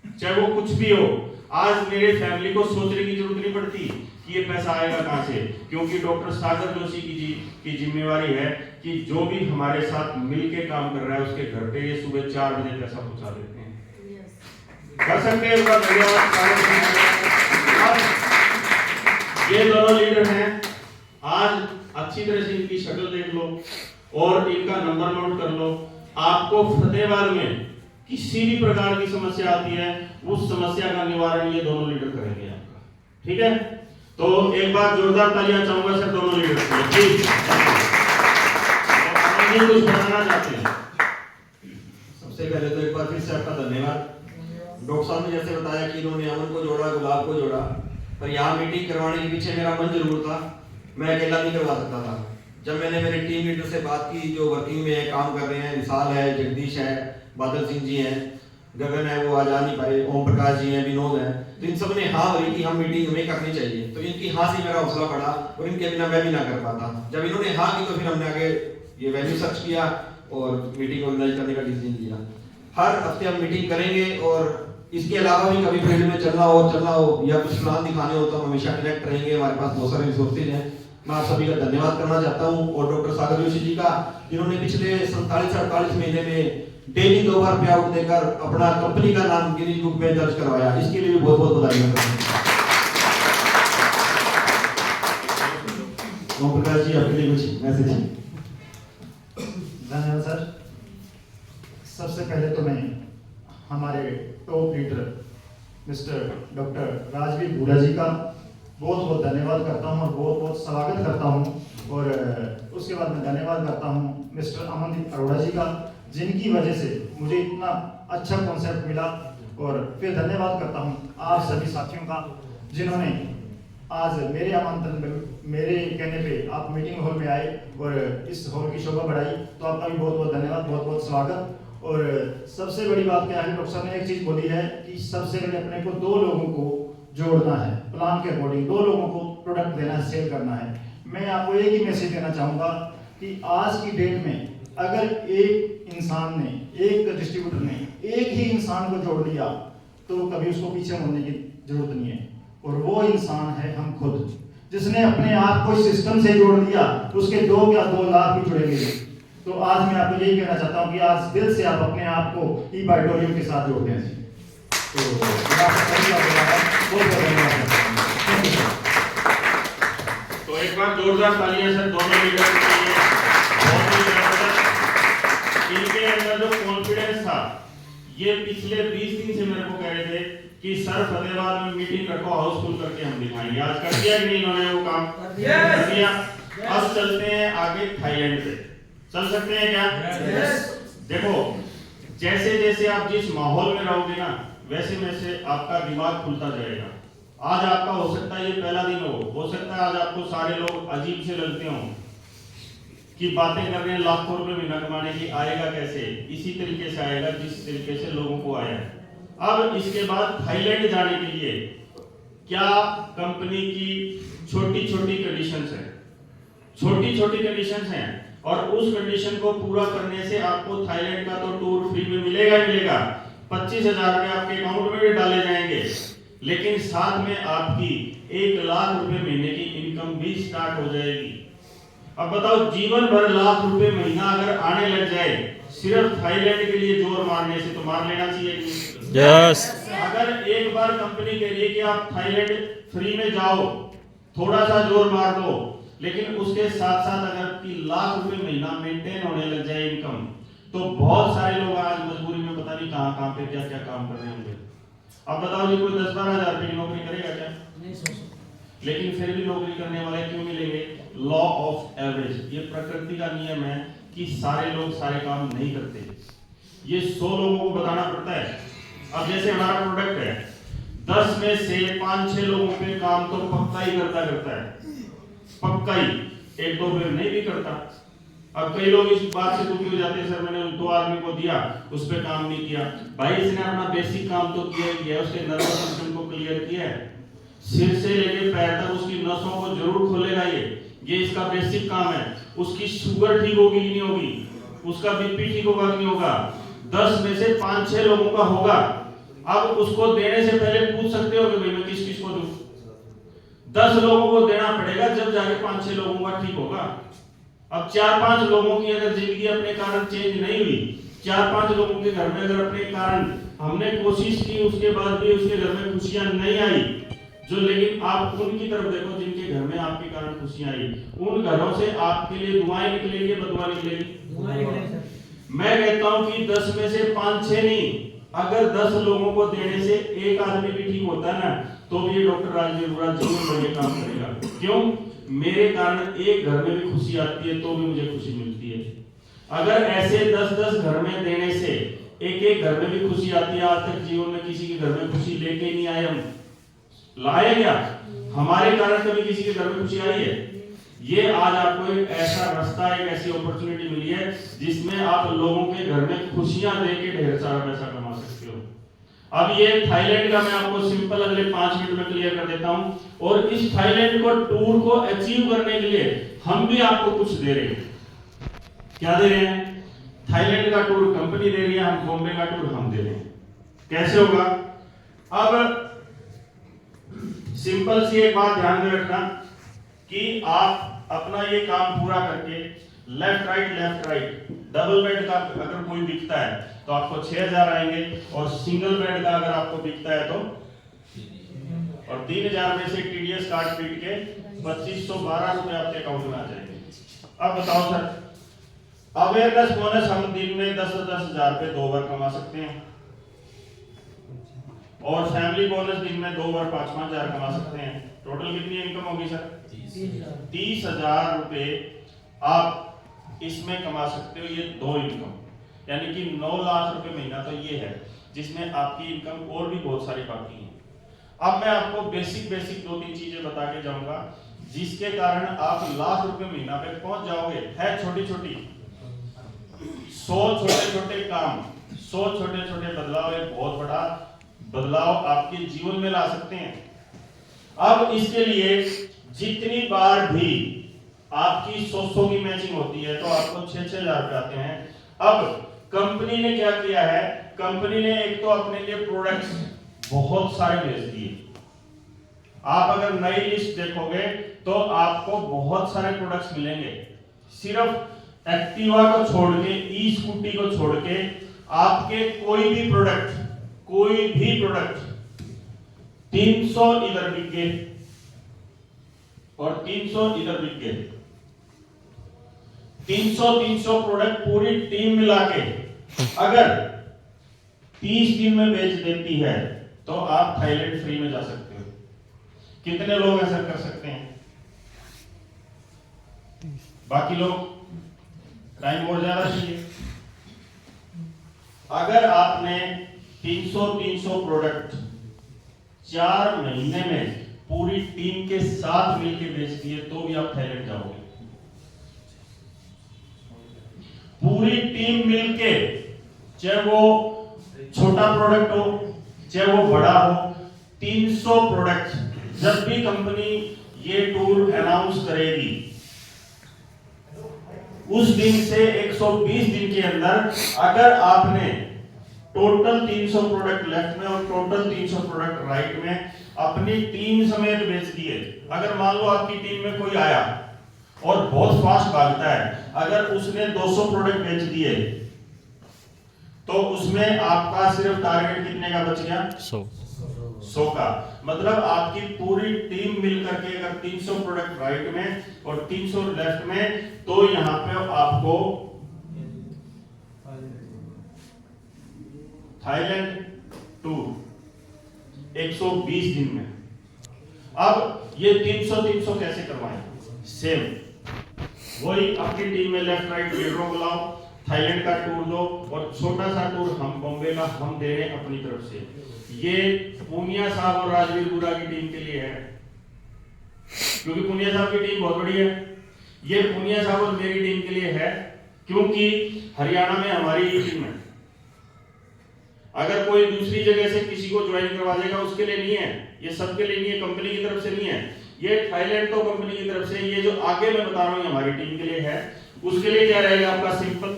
Speaker 1: चाहे वो कुछ भी हो। आज मेरे फैमिली को सोचने की जरूरत नहीं पड़ती कि ये पैसा आएगा कहां से, क्योंकि डॉक्टर सागर जोशी जी की जिम्मेवारी है कि जो भी हमारे साथ मिलके काम कर रहा है उसके घर पे ये सुबह 4 बजे पैसा पहुंचा देते हैं। कर सकते हैं, उसका धन्यवाद। ये दोनों लीडर हैं, आज अच्छी तरह से इनकी शक्ल देख लो और इनका नंबर नोट कर लो। आपको फतेहाबाद में किसी भी प्रकार की समस्या आती है, उस समस्या का निवारण ये दोनों लीडर करेंगे आपका। ठीक है, तो एक बार जोरदार तालियां चाहूंगा सर दोनों लीडर के लिए। कुछ बताना चाहते हैं?
Speaker 5: सबसे पहले तो एक बार फिर से आपका धन्यवाद। डॉक्टर साहब ने जैसे बताया कि इन्होंने अमन को जोड़ा, गुलाब को जोड़ा, पर यहाँ मीटिंग करवाने के पीछे मेरा मन जरूर था। मैं अकेला नहीं करवा सकता था। जब मैंने मेरे टीम लीडर से बात की, जो वर्किंग में काम कर रहे हैं, विशाल है, जगदीश है, बादल सिंह जी हैं, गगन है वो आज आ नहीं पाए, ओम प्रकाश जी हैं, विनोद हैं, तो इन सब ने हाँ भरी कि हम मीटिंग हमें करनी चाहिए। तो इनकी हाँ से मेरा हौसला बढ़ा और इनके बिना मैं भी ना कर पाता। जब इन्होंने हाँ की तो फिर हमने आगे ये वेन्यू सर्च किया और मीटिंग ऑर्गेनाइज करने का डिसीजन लिया। हर हफ्ते हम मीटिंग करेंगे और इसके अलावा भी कभी फील्ड में चलना हो या कुछ प्लान दिखाने हो तो हम हमेशा कनेक्ट रहेंगे। हमारे पास बहुत सारे रिसोर्सेज हैं। मैं आप सभी का धन्यवाद करना चाहता हूँ और डॉक्टर सागर जोशी जी का, जिन्होंने पिछले 47-48 महीने में डेली 2 बार पे आउट देकर अपना कंपनी का नाम गिनीज बुक में दर्ज करवाया। इसके लिए भी बहुत बहुत बधाई करता हूँ। ओम प्रकाश जी आपके लिए कुछ मैसेज है?
Speaker 4: धन्यवाद सर। सबसे पहले तो मैं हमारे top leader mister doctor Rajveer भूरा जी का बहुत बहुत धन्यवाद करता हूं और बहुत बहुत स्वागत करता हूं। और उसके बाद मैं धन्यवाद करता हूं मिस्टर अमनदीप अरोड़ा जी का, जिनकी वजह से मुझे इतना अच्छा कॉन्सेप्ट मिला। और फिर धन्यवाद करता हूं आप सभी साथियों का, जिन्होंने आज मेरे आमंत्रण पे, मेरे कहने पे आप मीटिंग हॉल में आए और इस हॉल की शोभा बढ़ाई। तो आपका भी बहुत बहुत धन्यवाद, बहुत बहुत स्वागत। और सबसे बड़ी बात क्या है, डॉक्टर साहब ने एक चीज बोली है कि सबसे पहले अपने को 2 लोगों को जोड़ना है, प्लान के अकॉर्डिंग 2 लोगों को प्रोडक्ट देना है, सेल करना है। मैं आपको एक ही मैसेज देना चाहूंगा कि आज की डेट में अगर एक इंसान ने, एक डिस्ट्रीब्यूटर ने एक ही इंसान को जोड़ लिया तो कभी उसको पीछे मुड़ने की जरूरत नहीं है। और वो इंसान है हम खुद, जिसने अपने आप को सिस्टम से जोड़ लिया, उसके 2 या 2 लाख भी जुड़ेंगे। तो आज मैं आपको यही कहना चाहता हूँ कि आज दिल से आप अपने आप को ई-बाइटोरियम के साथ जोड़ दें। तो
Speaker 1: तो एक बार जोरदार तालियां सर दोनों लीडर के लिए। बहुत ही जबरदस्त। इनके अंदर जो कॉन्फिडेंस था, ये पिछले 20 दिन से मेरे को कह रहे थे कि सर फतेहाबाद में मीटिंग रखो, हाउसफुल करके हम दिखाएंगे। आज कर दिया कि नहीं इन्होंने वो काम? कर दिया। अब चलते हैं आगे थाईलैंड पे। चल सकते हैं क्या? देखो, जैसे जैसे आप जिस माहौल में रहोगे ना, वैसे वैसे आपका दिमाग खुलता जाएगा। आज आपका हो सकता है ये पहला दिन हो सकता है आज आपको सारे लोग अजीब से लगते हो कि बातें कर रहे हैं लाखों रुपए महीना कमाने की, आएगा कैसे? इसी तरीके से आएगा जिस तरीके से लोगों को आया है। अब इसके बाद थाईलैंड जाने के लिए क्या कंपनी की छोटी छोटी कंडीशंस हैं, छोटी छोटी कंडीशंस हैं, और उस कंडीशन को पूरा करने से आपको थाईलैंड का तो टूर फ्री में मिलेगा ही मिलेगा। 25,000 रुपए आपके अकाउंट में भी डाले जाएंगे, लेकिन साथ में आपकी 1 लाख रुपए महीने की इनकम भी स्टार्ट हो जाएगी। अब बताओ, जीवन भर लाख रुपए महीना अगर आने लग जाए सिर्फ थाईलैंड के लिए जोर मारने से, तो मार लेना चाहिए।
Speaker 3: यस।
Speaker 1: अगर एक बार कंपनी कह रही है कि आप थाईलैंड फ्री में जाओ, थोड़ा सा जोर मार दो, लेकिन उसके साथ साथ अगर आपकी लाख रुपए महीना मेंटेन होने लग जाए इनकम, तो बहुत सारे लोग आज मजबूरी में पता नहीं कहां पे क्या क्या काम कर रहे होंगे। अब बताओ जी, कोई 10-12 हजार रुपए की नौकरी करेगा क्या?
Speaker 2: नहीं सोच सकते।
Speaker 1: लेकिन फिर भी नौकरी करने वाले क्यों मिलेंगे? लॉ ऑफ एवरेज, ये प्रकृति का नियम है कि सारे लोग सारे काम नहीं करते। ये 100 लोगों को बताना पड़ता है। अब जैसे हमारा प्रोडक्ट है, 10 में से 5-6 लोगों पे काम तो पक्का ही करता है, पक्का ही, 1-2 पे नहीं भी करता। अब कई लोग इस बात से दुखी हो जाते हैं, सर मैंने 2 आदमी को दिया, उस पे काम नहीं किया। भाई इसने अपना बेसिक काम तो किया ही किया, उसके नर्वस सिस्टम को क्लियर किया है, सिर से लेके पैर तक उसकी नसों को जरूर खोलेगा। ये इसका बेसिक काम है। उसकी शुगर ठीक होगी कि नहीं होगी, उसका बीपी ठीक होगा कि नहीं होगा, 10 में से 5-6 लोगों का होगा। अब उसको देने से पहले पूछ सकते हो कि भाई मैं किस किस को दूं? 10 लोगों को देना पड़ेगा, जब जाके 5-6 लोगों का ठीक होगा। अब 4-5 लोगों की अगर जिंदगी अपने कारण चेंज नहीं हुई, 4-5 लोगों के घर में अगर अपने कारण हमने कोशिश की, उसके बाद भी उसके घर में खुशियां नहीं आई, जो लेकिन आप उनकी तरफ देखो जिनके घर में आपके कारण खुशियां आई, उन घरों से आपके लिए दुआएं निकलेंगी, बदुआ निकलेगी। मैं कहता हूं कि 10 में से 5-6 नहीं, अगर 10 लोगों को देने से एक आदमी भी ठीक होता है ना, तो भी ये डॉक्टर राजवीर बुरा जीवन भर ये काम करेगा। क्यों? मेरे कारण एक घर में भी खुशी आती है तो भी मुझे खुशी मिलती है। अगर ऐसे 10-10 घर में देने से एक घर में भी खुशी आती है, आज तक जीवन में किसी के घर में खुशी लेके नहीं आए हम, लाए क्या? हमारे कारण कभी किसी के घर में खुशी आई है? ये आज आपको एक ऐसा रास्ता, एक ऐसी अपॉर्चुनिटी मिली है जिसमें आप लोगों के घर में खुशियां देके ढेर सारा पैसा कमा सकते हो। अब ये थाईलैंड का मैं आपको सिंपल अगले 5 मिनट में क्लियर कर देता हूं। और इस थाईलैंड को टूर को अचीव करने के लिए हम भी आपको कुछ दे रहे हैं। क्या दे रहे हैं? थाईलैंड का टूर कंपनी दे रही है, हम बॉम्बे का टूर हम दे रहे हैं। कैसे होगा? अब सिंपल सी एक बात ध्यान में रखना कि आप अपना ये काम पूरा करके लेफ्ट राइट डबल बेड का अगर कोई बिकता है तो आपको 6000 आएंगे, और सिंगल बेड का अगर आपको बिकता है तो और 3000 में से टीडीएस कार्ड पीट के 2512 रुपए आपके अकाउंट में आ जाएंगे। अब बताओ सर, अवेयरनेस बोनस हम दिन में 10-10 हजार रुपए 2 बार कमा सकते हैं, और फैमिली बोनस दिन में 2 बार 5-5 हजार कमा सकते हैं। टोटल कितनी इनकम होगी सर? 30,000 रुपए आप इसमें कमा सकते हो। ये 2 इनकम, यानी कि 9 लाख रुपए महीना तो ये है, जिसमें आपकी इनकम और भी बहुत सारी बाकी है। अब मैं आपको बेसिक 2-3 चीजें बता के जाऊंगा जिसके कारण आप लाख रुपए महीना पे पहुंच जाओगे। है छोटी छोटी 100 छोटे काम, 100 छोटे बदलाव एक बहुत बड़ा बदलाव आपके जीवन में ला सकते हैं। अब इसके लिए जितनी बार भी आपकी 100 की मैचिंग होती है तो आपको 6-6 हजार रुपए आते हैं। अब कंपनी ने क्या किया है? कंपनी ने एक तो अपने लिए प्रोडक्ट्स बहुत सारे भेज दिए। आप अगर नई लिस्ट देखोगे तो आपको बहुत सारे प्रोडक्ट्स मिलेंगे। सिर्फ एक्टिवा को छोड़ के, ई स्कूटी को छोड़ के आपके कोई भी प्रोडक्ट 300 इधर बिक गए और 300 इधर बिक गए। 300 प्रोडक्ट पूरी टीम मिला के अगर 30 दिन में बेच देती है तो आप थाईलैंड फ्री में जा सकते हो। कितने लोग ऐसा कर सकते हैं? बाकी लोग टाइम और ज्यादा चाहिए। अगर आपने 300 प्रोडक्ट 4 महीने में पूरी टीम के साथ मिलकर बेच दिए तो भी आप थाईलैंड जाओगे। पूरी टीम मिलके, चाहे वो छोटा प्रोडक्ट हो चाहे वो बड़ा हो, 300 प्रोडक्ट जब भी कंपनी ये टूर अनाउंस करेगी उस दिन से 120 दिन के अंदर अगर आपने टोटल 300 प्रोडक्ट लेफ्ट में और टोटल 300 प्रोडक्ट राइट में अपनी टीम समेत बेच दिए। अगर मान लो आपकी टीम में कोई आया और बहुत फास्ट भागता है, अगर उसने 200 प्रोडक्ट बेच दिए तो उसमें आपका सिर्फ टारगेट कितने का बच गया? 100 का। मतलब आपकी पूरी टीम मिलकर के अगर 300 प्रोडक्ट राइट में और 300 लेफ्ट में, तो यहां पे आपको थाईलैंड टूर 120 दिन में। अब ये 300 कैसे करवाएं? सेम वही अपनी टीम में लेफ्ट राइट लीडरों को लाओ, थाईलैंड का टूर दो, और छोटा सा टूर हम बॉम्बे का हम दे रहे हैं अपनी तरफ से। ये पूनिया साहब और राजवीर बुरा की टीम के लिए है, क्योंकि पूनिया साहब की टीम बहुत बड़ी है। ये पूनिया साहब और मेरी टीम के लिए है, क्योंकि हरियाणा में हमारी ये टीम है। अगर कोई दूसरी जगह से किसी को ज्वाइन करवा देगा उसके लिए नहीं है, ये सबके लिए नहीं है, कंपनी की तरफ से नहीं है। ये थाईलैंड तो कंपनी की तरफ से, ये जो आगे मैं बता रहा हूं हमारी टीम के लिए है। उसके लिए क्या रहेगा आपका? सिंपल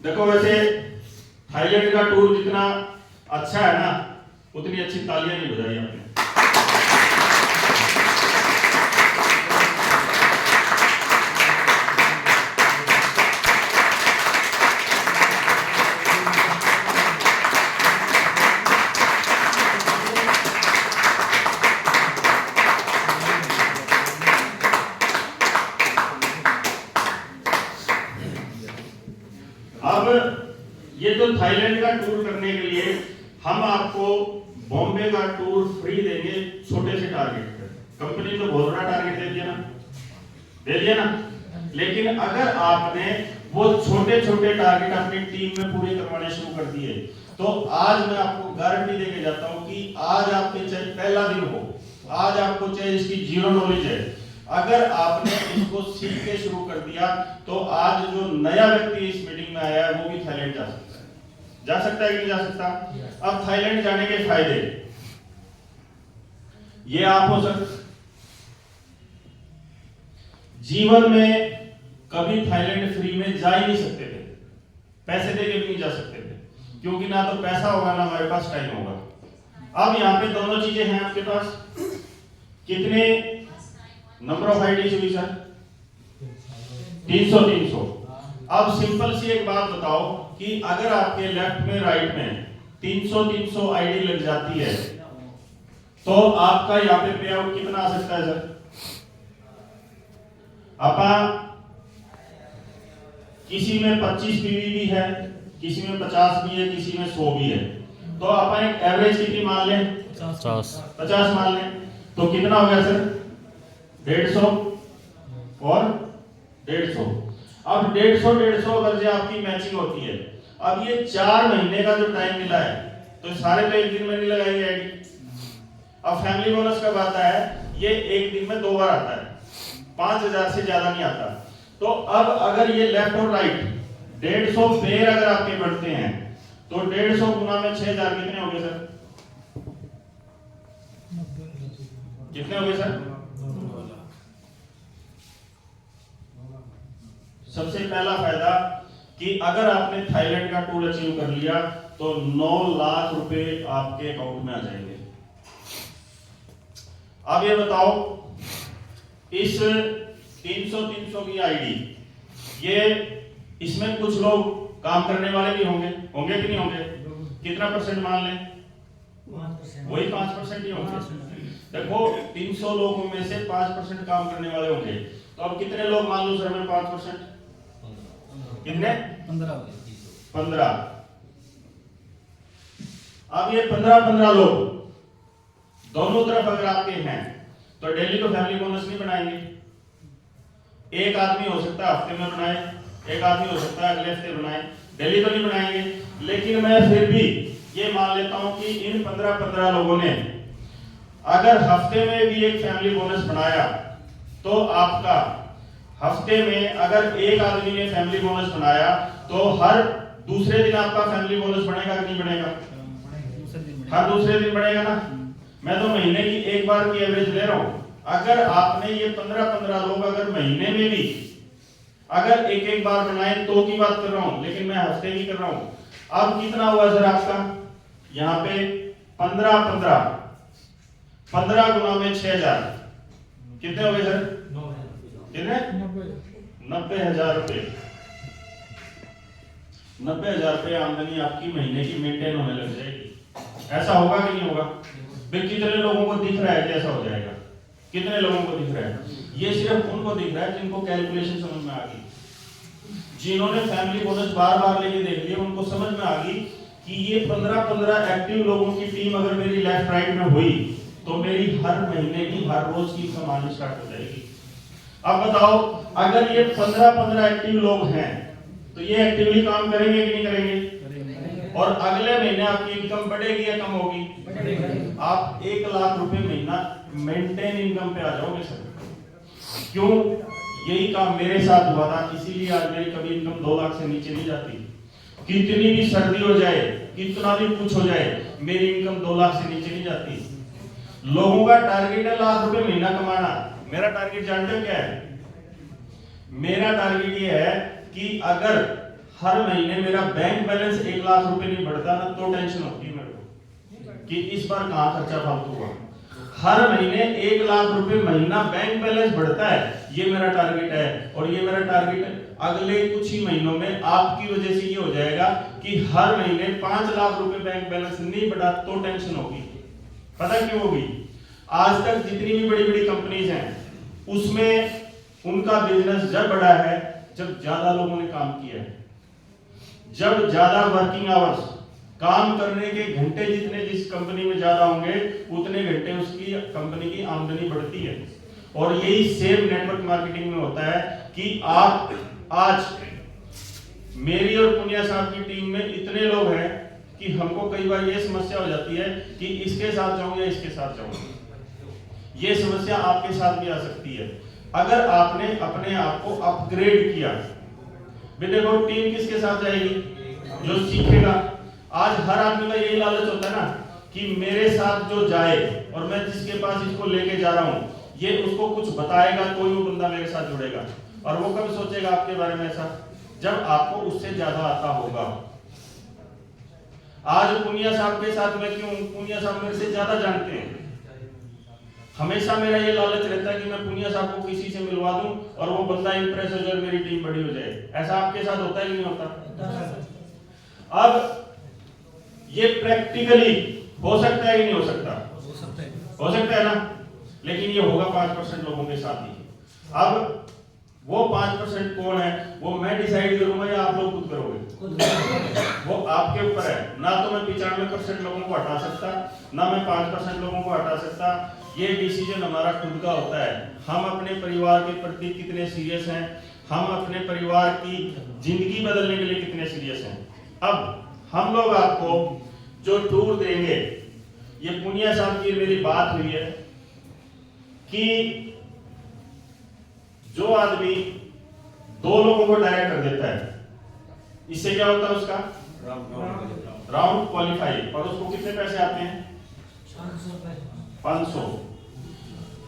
Speaker 1: देखो, वैसे थाईलैंड का टूर जितना अच्छा है ना, उतनी अच्छी तालियां नहीं बजाई आपने। अब ये तो थाईलैंड का टूर करने के लिए हम आपको बॉम्बे का टूर फ्री देंगे छोटे से टारगेट पे। कंपनी तो बहुत बड़ा टारगेट दे दिया ना। लेकिन अगर आपने वो छोटे छोटे टारगेट अपनी टीम में पूरे करवाने शुरू कर दिए, तो आज मैं आपको गारंटी देके जाता हूं कि आज आपके चाहे पहला दिन हो, आज आपको चाहे इसकी जीरो नॉलेज है, अगर आपने इसको सीख के शुरू कर दिया तो आज जो नया व्यक्ति इस मीटिंग में आया है वो भी थाईलैंड जा सकता है। जा सकता है कि नहीं जा सकता? अब थाईलैंड जाने के फायदे ये आप हो सकते, जीवन में कभी थाईलैंड फ्री में जा ही नहीं सकते थे, पैसे देके भी नहीं जा सकते थे, क्योंकि ना तो पैसा होगा ना हमारे पास टाइम होगा। अब यहाँ पे दोनों चीजें हैं आपके पास। कितने नंबर ऑफ आईडीज हुई सर? 300। अब सिंपल सी एक बात बताओ कि अगर आपके लेफ्ट में राइट में 300 आईडी लग जाती है तो आपका यहाँ पे पे आउट कितना आ सकता है सर? आपा किसी में 25 पीवी भी है, किसी में 50 भी है, किसी में 100 भी है, तो अपन एक एवरेज कितनी मान लें? 50 मान लें, तो कितना हो गया सर? 150 और 150। अब 150 अगर जो आपकी मैचिंग होती है, अब ये 4 महीने का जो टाइम मिला है तो सारे तो एक दिन में नहीं लगाएंगे आईडी। अब फैमिली बोनस कब आता है? ये एक दिन में 2 बार आता है, 5000 से ज्यादा नहीं आता। तो अब अगर ये लेफ्ट और राइट 150 पेयर अगर आपके बढ़ते हैं तो 150 गुना में 6000 कितने हो गए सर? कितने हो गए सर? सबसे पहला फायदा कि अगर आपने थाईलैंड का टूर अचीव कर लिया तो 9 लाख रुपए आपके अकाउंट में आ जाएंगे। अब ये बताओ, इस 300 की आईडी, ये इसमें कुछ लोग काम करने वाले भी होंगे कि नहीं होंगे? कितना परसेंट मान लें? वही 5% ही होंगे। देखो 300 लोगों में से 5% काम करने वाले होंगे, तो अब कितने लोग मान लो सर में 5%? कितने? 15। अब ये 15 लोग दोनों तरफ अगर आपके हैं तो डेली तो फैमिली बोनस नहीं बनाएंगे। एक आदमी हो सकता है हफ्ते में बनाए, एक आदमी हो सकता है अगले हफ्ते बनाए, डेली तो नहीं बनाएंगे। लेकिन मैं फिर भी ये मान लेता हूं कि इन 15 लोगों ने अगर हफ्ते में भी एक फैमिली बोनस बनाया तो आपका हफ्ते में अगर एक आदमी ने फैमिली बोनस बनाया तो हर दूसरे दिन आपका फैमिली बोनस बनेगा कि नहीं बनेगा? हर दूसरे दिन बढ़ेगा ना। मैं तो महीने की एक बार की एवरेज ले रहा हूं। अगर आपने ये 15 लोग अगर महीने में भी अगर एक बार बनाए तो की बात कर रहा हूं, लेकिन मैं हफ्ते की कर रहा हूं। अब कितना हुआ सर आपका? यहाँ पे 15 गुना में 6000 कितने हो गए सर? कितने? 90,000 रुपए। 90,000 रुपए आमदनी आपकी महीने की मेंटेन होने लग जाएगी। ऐसा होगा कि नहीं होगा? कितने लोगों को दिख रहा है कि ऐसा हो जाएगा? कितने लोगों को दिख रहा है? ये सिर्फ उनको दिख रहा है जिनको कैलकुलेशन समझ में आ गई, जिन्होंने फैमिली बोनस बार लेके देख लिया, उनको समझ में आ गई कि ये 15 एक्टिव लोगों की टीम अगर मेरी लेफ्ट राइट में हुई तो मेरी हर महीने की हर रोज की कमानी स्टार्ट हो जाएगी। अब बताओ, अगर ये 15 एक्टिव लोग हैं तो ये एक्टिवली काम करेंगे कि नहीं करेंगे? और अगले महीने आपकी इनकम बढ़ेगी या कम होगी? आप 1 लाख रुपए महीना मेंटेन इनकम पे आ जाओगे सर। क्यों? यही काम मेरे साथ हुआ था, इसीलिए आज मेरी कभी इनकम 2 लाख से नीचे नहीं जाती। कितनी भी सर्दी हो जाए, कितना भी कुछ हो जाए, मेरी इनकम 2 लाख से नीचे नहीं जाती। लोगों का टारगेट है लाख रुपए महीना कमाना। मेरा टारगेट जानते हो क्या है? मेरा टारगेट ये है कि अगर हर महीने मेरा बैंक बैलेंस 1 लाख रुपए नहीं बढ़ता ना तो टेंशन होती है मेरे को कि इस बार कहां खर्चा फालतू हुआ। हर महीने 1 लाख रुपए महीना बैंक बैलेंस बढ़ता है, ये मेरा टारगेट है। और ये मेरा टारगेट अगले कुछ ही महीनों में आपकी वजह से ये हो जाएगा कि हर महीने 5 लाख रुपए बैंक बैलेंस नहीं बढ़ा तो टेंशन होगी। पता क्यों होगी? आज तक जितनी भी बड़ी बड़ी कंपनीज हैं उसमें उनका बिजनेस जब बढ़ा है जब ज्यादा लोगों ने काम किया है, जब ज्यादा वर्किंग आवर्स, काम करने के घंटे जितने जिस कंपनी में ज्यादा होंगे उतने घंटे उसकी कंपनी की आमदनी बढ़ती है। और यही सेम नेटवर्क मार्केटिंग में होता है कि आप आज मेरी और पुनिया साहब की टीम में इतने लोग हैं कि हमको कई बार ये समस्या हो जाती है कि इसके साथ जाऊं या इसके साथ जाऊं। ये समस्या आपके साथ भी आ सकती है अगर आपने अपने आप को अपग्रेड किया। देखो टीम किसके साथ जाएगी? जो सीखेगा। आज हर आदमी का यही लालच होता है ना कि मेरे साथ जो जाए और मैं जिसके पास इसको लेके जा रहा हूँ ये उसको कुछ बताएगा तो ही वो बंदा मेरे साथ जुड़ेगा। और वो कब सोचेगा आपके बारे में ऐसा, जब आपको उससे ज्यादा आता होगा। आज पुनिया साहब के साथ मैं क्यों, पुनिया साहब मेरे से ज्यादा जानते हैं। हमेशा मेरा ये लालच रहता है कि मैं पुनिया साहब को किसी से मिलवा दूं और वो बंदा इंप्रेस हो जाए, मेरी टीम बड़ी हो जाए। ऐसा आपके साथ होता है कि नहीं होता? अब ये प्रैक्टिकली हो सकता है कि नहीं हो सकता? हो सकता है ना, लेकिन ये होगा 5% लोगों के साथ ही। अब वो 5% कौन है वो मैं डिसाइड करूंगा या आप लोग खुद करोगे? वो आपके ऊपर है। ना तो मैं 95% लोगों को हटा सकता, ना मैं 5% लोगों को हटा सकता। ये डिसीजन हमारा खुद का होता है। हम अपने परिवार के प्रति कितने सीरियस हैं, हम अपने परिवार की जिंदगी बदलने के लिए कितने सीरियस हैं। अब हम लोग आपको जो टूर देंगे, ये पुनिया साहब की मेरी बात हुई है कि जो आदमी 2 लोगों को डायरेक्ट कर देता है, इससे क्या होता है उसका राउंड क्वालिफाई, और उसको कितने पैसे आते हैं? 500।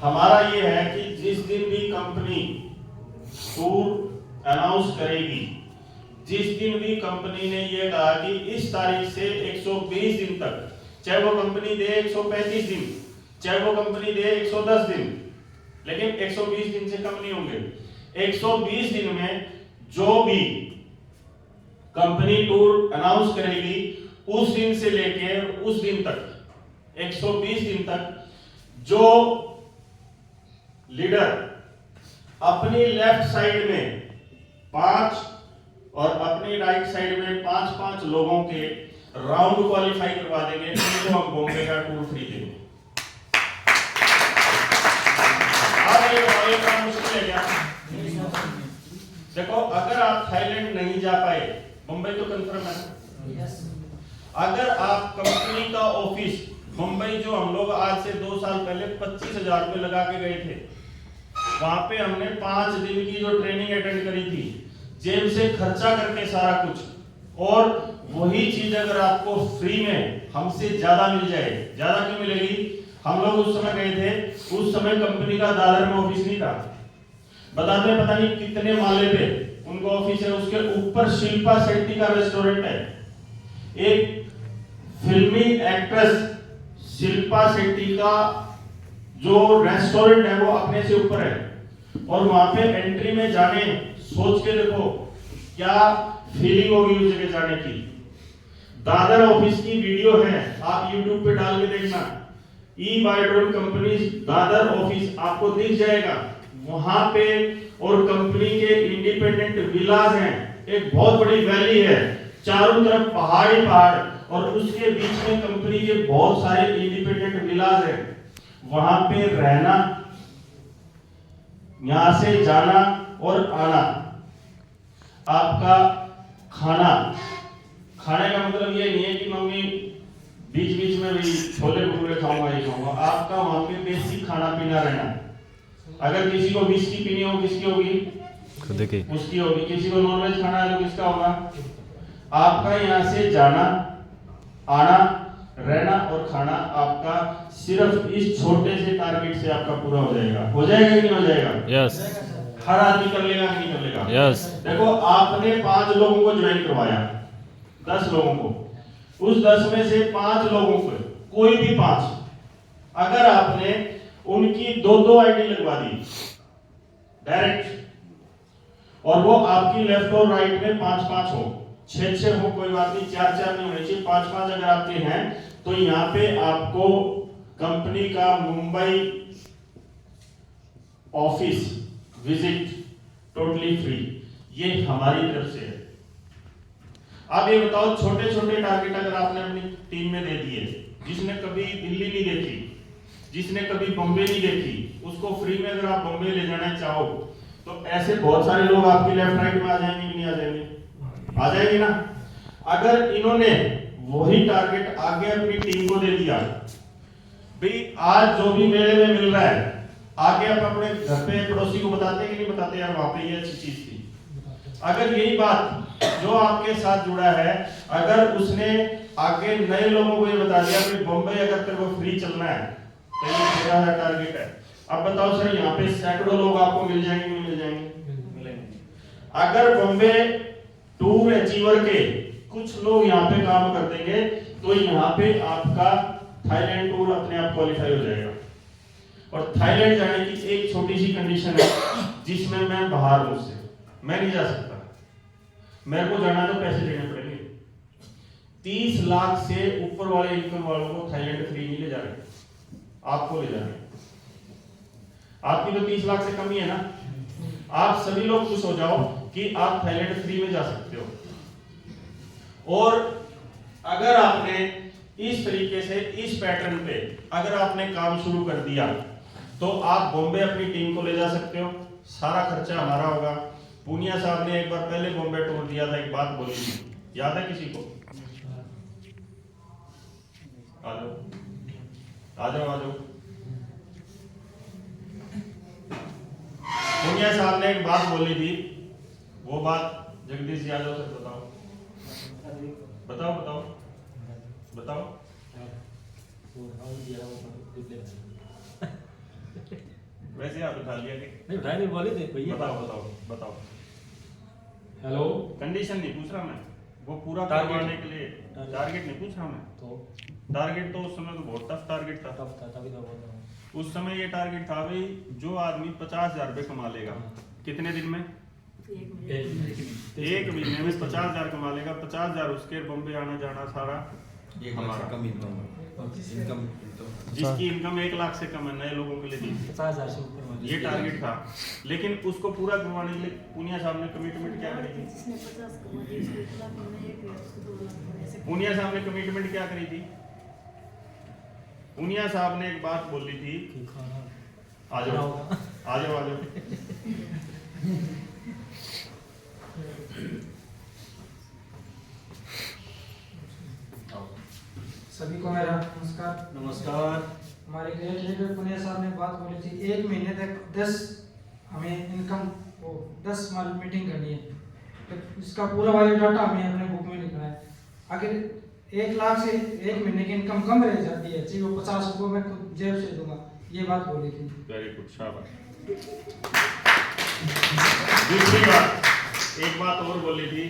Speaker 1: हमारा ये है कि जिस दिन भी कंपनी टूर अनाउंस करेगी, जिस दिन भी कंपनी ने ये कहा कि इस तारीख से 120 दिन तक, चाहे वो कंपनी दे 135 दिन, चाहे वो कंपनी दे 110 दिन, लेकिन 120 दिन से कम नहीं होंगे। 120 दिन में जो भी कंपनी टूर अनाउंस करेगी उस दिन से लेकर उस दिन तक 120 दिन तक जो लीडर अपनी लेफ्ट साइड में 5 और अपनी राइट साइड में 5-5 लोगों के राउंड क्वालिफाई करवा देंगे, उनको हम बॉम्बे का टूर फ्री देंगे। ये काम मुश्किल है क्या? देखो, अगर आप थाईलैंड नहीं जा पाए, मुंबई तो कंफर्म है। अगर आप कंपनी का ऑफिस मुंबई, जो हम लोग आज से 2 साल पहले 25,000 रुपए लगा के गए थे, वहां पे हमने 5 दिन की जो ट्रेनिंग अटेंड करी थी, जेब से खर्चा करके सारा कुछ, और वही चीज अगर आपको फ्री में हमसे ज्यादा मिल जाए, ज्यादा क्यों मिलेगी? हम लोग उस समय गए थे, उस समय कंपनी का दादर में ऑफिस नहीं था, बताते हैं पता नहीं कितने माले पे उनका ऑफिस है, उसके ऊपर शिल्पा शेट्टी का रेस्टोरेंट है। एक फिल्मी एक्ट्रेस शिल्पा शेट्टी का जो रेस्टोरेंट है वो अपने से ऊपर है, और वहां पे एंट्री में जाने, सोच के देखो क्या फीलिंग होगी उस जगह जाने की। दादर ऑफिस की वीडियो है, आप YouTube पे डाल के देखना, ई-बायोड्रोन कंपनी दादर ऑफिस आपको दिख जाएगा वहां पे। और कंपनी के इंडिपेंडेंट विलास हैं, एक बहुत बड़ी वैली है, चारों तरफ पहाड़ ही पहाड़, और उसके बीच में कंपनी के बहुत सारे इंडिपेंडेंट विलास हैं। वहां पे रहना, यहां से जाना और आना, आपका खाना, खाने का मतलब ये नहीं है कि मम्मी बीच बीच में भी छोले भटूरे खाऊंगा ये खाऊंगा, आपका वहां पे बेसिक खाना पीना रहना। अगर किसी को विस्की पीनी हो, किसकी होगी?
Speaker 3: खुद की,
Speaker 1: उसकी होगी। किसी को नॉनवेज खाना है तो किसका होगा? आपका यहाँ से जाना, आना, रहना और खाना आपका सिर्फ इस छोटे से टारगेट से आपका पूरा हो जाएगा। हो जाएगा कि नहीं हो जाएगा?
Speaker 3: यस।
Speaker 1: हर आदमी कर लेगा कि नहीं कर लेगा?
Speaker 3: यस।
Speaker 1: देखो, आपने 5 लोगों को ज्वाइन करवाया, 10 लोगों को, उस 10 में से 5 लोगों को, कोई भी 5, अगर आपने उनकी 2-2 आईडी लगवा दी डायरेक्ट, और वो आपकी लेफ्ट और राइट में 5-5 हो, 6-6 हो, कोई बात नहीं, 4-4 नहीं होने चाहिए, 5-5 अगर आपके हैं, तो यहाँ पे आपको कंपनी का Mumbai office visit totally free, ये हमारी तरफ से है। आप ये बताओ, छोटे छोटे टारगेट अगर आपने अपनी टीम में दे दिए, जिसने कभी दिल्ली नहीं देखी, जिसने कभी बॉम्बे नहीं देखी, उसको फ्री में अगर आप बॉम्बे ले जाना चाहो, तो ऐसे बहुत सारे लोग आपकी लेफ्ट राइट में आ जाएंगे कि नहीं आ जाएंगे? आ जाएंगे ना। अगर इन्होंने वही टारगेट आगे अपनी टीम को दे दिया, भाई आज जो भी मेले में मिल रहा है, आगे आप अपने घर पे पड़ोसी को बताते कि नहीं बताते, यार वहां पे ये अच्छी चीज थी। अगर यही बात जो आपके साथ जुड़ा है, अगर उसने आगे नए लोगों को ये बता दिया कि बॉम्बे अगर तेरे को फ्री चलना है तो ये तेरा है टारगेट है। अब बताओ सर, यहाँ पे सैकड़ों लोग आपको मिल जाएंगे नहीं मिल जाएंगे? मिलेंगे। अगर बॉम्बे टूर अचीवर के कुछ लोग यहाँ पे काम कर देंगे तो यहाँ पे आपका थाईलैंड टूर अपने आप क्वालिफाई हो जाएगा। और थाईलैंड जाने की एक छोटी सी कंडीशन है जिसमें मैं बाहर हूं, उससे मैं नहीं जा सकता। मेरे को जाना तो पैसे देने पड़ेंगे। 30 लाख से ऊपर वाले इनकम वालों को थाईलैंड फ्री नहीं ले जा रहे, आपको ले जा रहे हैं। आपकी तो 30 लाख से कम ही है ना। आप सभी लोग खुश हो जाओ कि आप थाईलैंड फ्री में जा सकते हो। और अगर आपने इस तरीके से इस पैटर्न पे अगर आपने काम शुरू कर दिया तो आप बॉम्बे अपनी टीम को ले जा सकते हो, सारा खर्चा हमारा होगा। पूनिया साहब ने एक बार पहले बॉम्बे टूर दिया था, एक बात बोली थी, याद है किसी को? आ जाओ आ जाओ आ जाओ। पूनिया साहब ने एक बात बोली थी, वो बात जगदीश यादव सर बताओ बताओ बताओ बताओ। वैसे आप उठा लिया कि
Speaker 6: नहीं उठाए नहीं, बोले थे भैया।
Speaker 1: बताओ बताओ बताओ।
Speaker 6: हेलो,
Speaker 1: कंडीशन नहीं पूछ रहा मैं, वो पूरा
Speaker 6: टारगेट
Speaker 1: करवाने के लिए टारगेट नहीं पूछ रहा मैं।
Speaker 6: तो
Speaker 1: टारगेट तो उस समय तो बहुत टफ टारगेट था।
Speaker 6: तब था, तभी तो बोल रहा हूँ।
Speaker 1: उस समय ये टारगेट था भाई, जो आदमी 50,000 रुपए कमा लेगा कितने दिन में? एक महीने में 50,000 कमा लेगा। 50,000 उसके बॉम्बे आना जाना सारा हमारा।
Speaker 5: कम इनकम
Speaker 1: जिसकी इनकम 1 लाख से कम है, नए लोगों के लिए दी
Speaker 6: 50,000 से ऊपर
Speaker 1: ये टारगेट था। लेकिन उसको पूरा करवाने के लिए पूनिया साहब ने कमिटमेंट क्या करी थी? पूनिया साहब ने कमिटमेंट क्या करी थी? पूनिया साहब ने एक बात बोली थी, आ जाओ आ जाओ आ जाओ।
Speaker 7: सभी को मेरा नमस्कार।
Speaker 5: नमस्कार।
Speaker 7: हमारे ग्रेट पुनिया साहब ने बात बोली थी 1 महीने तक 10 हमें इनकम वो 10 हमारी मीटिंग करनी है, तो इसका पूरा बायोडाटा हमें अपने बुक में लिखना है। अगर 1 लाख से 1 महीने की इनकम कम रह जाती है, चाहिए वो 50 रुपये मैं खुद जेब से दूंगा, ये बात बोली थी।
Speaker 1: वेरी गुड, शाबाश। दूसरी बात, एक बात और बोली थी,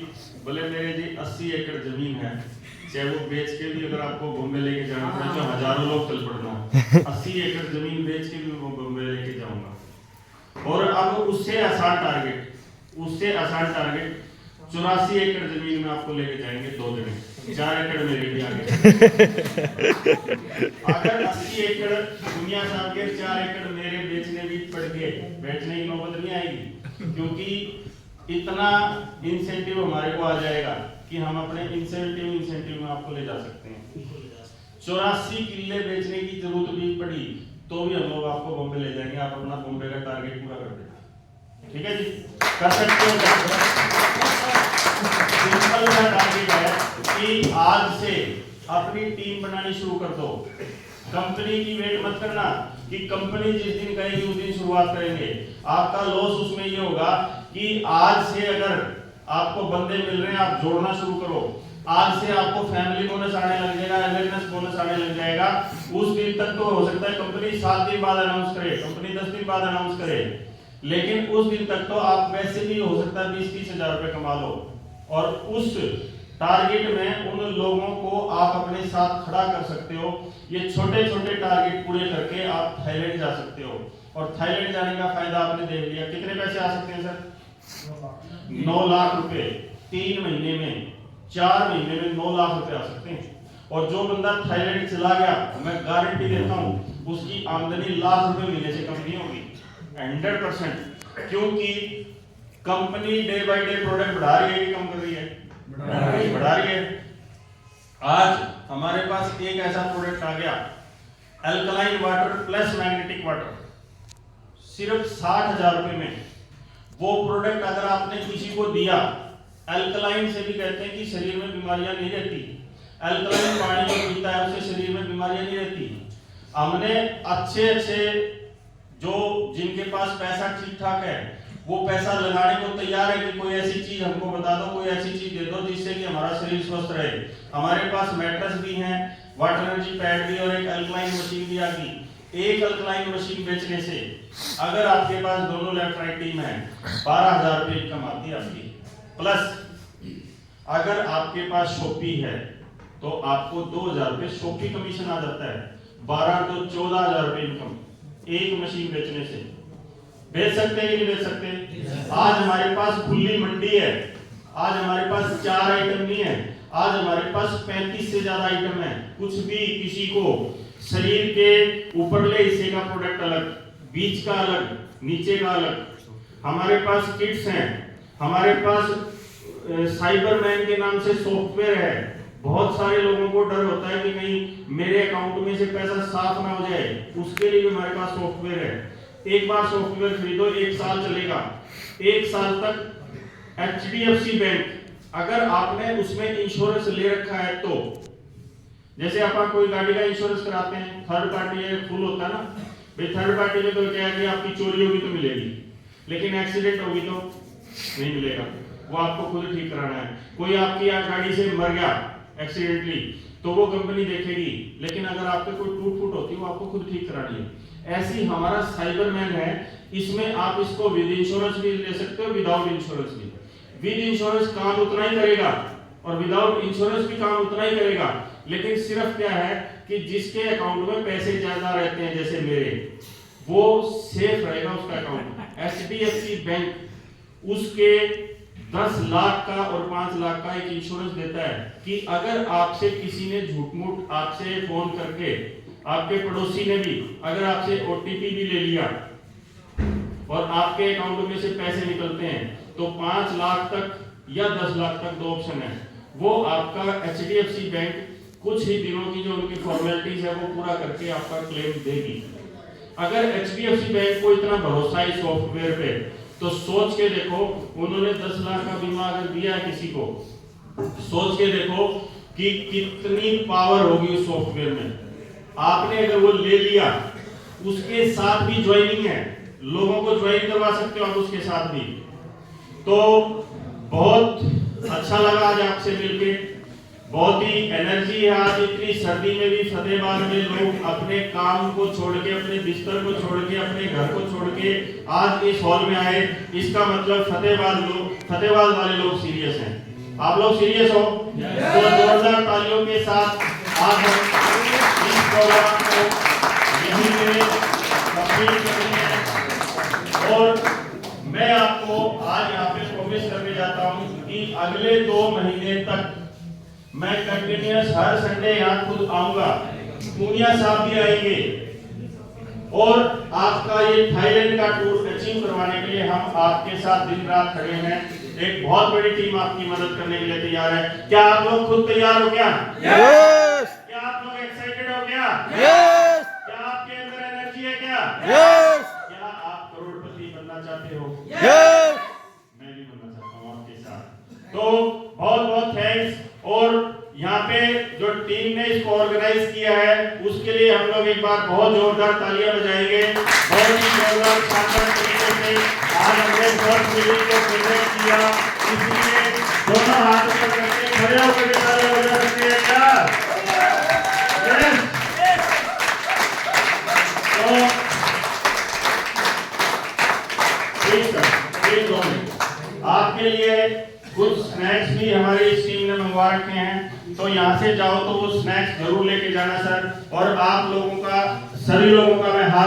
Speaker 1: बोले मेरे जी 80 एकड़ जमीन है, चाहे वो बेच के भी अगर आपको बॉम्बे लेके जाना पड़े तो हजारों लोग चल पड़ना, 80 एकड़ जमीन बेच के भी वो बॉम्बे लेके जाऊंगा। और अब उससे आसान टारगेट 84 एकड़ जमीन में आपको लेके जाएंगे 2 दिन, 4 एकड़ मेरे भी आगे। अगर 80 एकड़ दुनिया साहब के 4 एकड़ मेरे बेचने भी पड़ गए, बेचने की नौबत नहीं आएगी, क्योंकि इतना इंसेंटिव हमारे को आ जाएगा कि हम अपने इंसेंटिव में आपको ले जा सकते हैं। 84 किले बेचने की जरूरत भी पड़ी तो भी हम लोग आपको बॉम्बे ले जाएंगे, आप अपना बॉम्बे का टारगेट पूरा कर देना। ठीक है जी, कर सकते हो। सिंपल सा टारगेट है कि आज से अपनी टीम बनानी शुरू कर दो। कंपनी की वेट मत करना कि कंपनी जिस दिन कहेगी उस दिन शुरुआत करेंगे। आपका लॉस उसमें ये होगा कि आज से अगर आपको बंदे मिल रहे हैं, आप जोड़ना शुरू करो। आज से आपको फैमिली बोनस आने लग जाएगा, अवेयरनेस बोनस आने लग जाएगा। उस दिन तक तो हो सकता है कंपनी 7 दिन बाद अनाउंस करे, कंपनी 10 दिन बाद अनाउंस करे, लेकिन उस दिन तक तो आप वैसे भी हो सकता है 20-30 हजार रुपए कमा लो। और उस टारगेट में उन लोगों को आप अपने साथ खड़ा कर सकते हो। ये छोटे छोटे टारगेट पूरे करके आप थाईलैंड जा सकते हो। और थाईलैंड जाने का फायदा आपने देख लिया। कितने पैसे आ सकते हैं सर? 9 लाख रुपए 3 महीने में, 4 महीने में 9 लाख रुपए आ सकते हैं। और जो बंदा थाईलैंड चला गया, मैं गारंटी देता हूं उसकी आमदनी लाख रुपए महीने से कम नहीं होगी, 100%। क्योंकि company day by day product बढ़ा रही है कि कम कर रही है? बढ़ा रही है। आज हमारे पास एक ऐसा प्रोडक्ट आ गया, alkaline water plus magnetic water, सिर्फ 60,000 रुपए में। वो प्रोडक्ट अगर आपने किसी को दिया, अल्कलाइन से भी कहते हैं कि शरीर में बीमारियां नहीं रहती। अल्कलाइन पानी जो पीता है उससे शरीर में बीमारियां नहीं रहती। हमने अच्छे जो जिनके पास पैसा ठीक ठाक है वो पैसा लगाने को तैयार है कि कोई ऐसी चीज हमको बता दो, कोई ऐसी चीज दे दो जिससे कि हमारा शरीर स्वस्थ रहे। हमारे पास मैट्रेस भी है, वाटर एनर्जी पैड भी और एक अल्कलाइन मशीन भी आ गई। एक अल्कलाइन मशीन बेचने से अगर आपके पास दोनों लेफ्ट राइट टीम है 12,000 रुपये इनकम आती है आपकी। प्लस अगर आपके पास शॉपी है तो आपको 2,000 रुपये शॉपी कमीशन आ जाता है। 12 तो 14,000 रुपये इनकम एक मशीन बेचने से। बेच सकते हैं कि नहीं बेच सकते? आज हमारे पास खुली मंडी है, आज हमारे पास 4 आइटम नहीं है, आज हमारे पास 35 से ज्यादा आइटम है। कुछ भी किसी को शरीर के ऊपरले हिस्से का प्रोडक्ट अलग, बीच का अलग, नीचे का अलग। हमारे पास किट्स हैं, हमारे पास साइबरमैन के नाम से सॉफ्टवेयर है। बहुत सारे लोगों को डर होता है कि कहीं मेरे अकाउंट में से पैसा साफ ना हो जाए, उसके लिए भी हमारे पास सॉफ्टवेयर है। एक बार सॉफ्टवेयर खरीदो, 1 साल चलेगा। 1 साल तक HDFC बैंक, अगर आपने उसमें इंश्योरेंस ले रखा है तो, जैसे आप कोई गाड़ी का इंश्योरेंस कराते हैं, थर्ड पार्टी है, फुल होता है ना भाई, थर्ड पार्टी में तो क्या है कि आपकी चोरी होगी तो मिलेगी, लेकिन एक्सीडेंट होगी तो नहीं मिलेगा, वो आपको खुद ठीक कराना है। कोई आपकी गाड़ी से मर गया एक्सीडेंटली तो वो कंपनी देखेगी, लेकिन अगर आपके कोई टूट फूट होती है वो आपको खुद ठीक करानी है। ऐसी हमारा साइबरमैन है, इसमें आप इसको विद इंश्योरेंस भी ले सकते हो, विदाउट इंश्योरेंस भी। विद इंश्योरेंस काम उतना ही करेगा और विदाउट इंश्योरेंस भी काम उतना ही करेगा, लेकिन सिर्फ क्या है कि जिसके अकाउंट में पैसे ज्यादा रहते हैं जैसे मेरे, वो सेफ रहेगा उसका अकाउंट। HDFC बैंक उसके 10 लाख का और 5 लाख का एक इंश्योरेंस देता है कि अगर आपसे किसी ने झूठ-मूठ आपसे फोन करके, आपके पड़ोसी ने भी अगर आपसे OTP भी ले लिया और आपके अकाउंट में से पैसे निकलते हैं तो 5 लाख तक या 10 लाख तक 2 ऑप्शन है। वो आपका HDFC बैंक कुछ ही दिनों की जो उनकी फॉर्मेलिटीज है वो पूरा करके आपका क्लेम देगी। अगर HDFC बैंक को इतना भरोसा है सॉफ्टवेयर पे, तो सोच के देखो, उन्होंने 10 लाख का बीमा अगर दिया है किसी को, सोच के देखो कि कितनी पावर होगी उस सॉफ्टवेयर में। आपने अगर वो ले लिया, उसके साथ भी ज्वाइनिंग है, लोगों को ज्वाइन करवा सकते हो आप उसके साथ भी। तो बहुत अच्छा लगा आज आपसे मिलके, बहुत ही एनर्जी है आज। इतनी सर्दी में भी फतेहाबाद में लोग अपने काम को छोड़ के, अपने बिस्तर को छोड़ के, अपने घर को छोड़ के आज इस हॉल में आए। इसका मतलब फतेहाबाद वाले लोग सीरियस हैं। आप लोग सीरियस हो तो जोरदार तालियों के साथ आज हम इस प्रोग्राम को यहीं पे कंप्लीट करेंगे। और मैं आपको आज यहाँ पे प्रॉमिस करके जाता हूँ कि अगले 2 महीने तक मैं कंटिन्यूअस हर संडे यहाँ खुद आऊंगा, पूनिया साहब भी आएंगे और आपका ये थाईलैंड का टूर अचीव करवाने के लिए हम आपके साथ दिन रात खड़े हैं। एक बहुत बड़ी टीम आपकी मदद करने के लिए तैयार है। क्या आप लोग खुद तैयार हो क्या?
Speaker 3: यस।
Speaker 1: क्या आप लोग एक्साइटेड हो क्या?
Speaker 3: यस।
Speaker 1: क्या आपके अंदर एनर्जी है क्या?
Speaker 3: यस।
Speaker 1: क्या आप करोड़पति बनना चाहते हो?
Speaker 3: यस।
Speaker 1: मैं भी बनना चाहता हूँ आपके साथ। तो बहुत बहुत थैंक्स। और यहाँ पे जो टीम ने इसको ऑर्गेनाइज किया है उसके लिए हम लोग एक बार बहुत जोरदार तालियां बजाएंगे। बहुत ही जोरदार शानदार तरीके से आज हमने फर्स्ट मीटिंग को प्रेजेंट किया, इसलिए दोनों हाथ ऊपर करके खड़े होकर तालियां बजा सकते हैं क्या? तो आपके लिए कुछ स्नैक्स भी हमारी इस टीम ने मंगवा रखे हैं, तो यहाँ से जाओ तो वो स्नैक्स जरूर लेके जाना सर। और आप लोगों का, सभी लोगों का मैं हाथ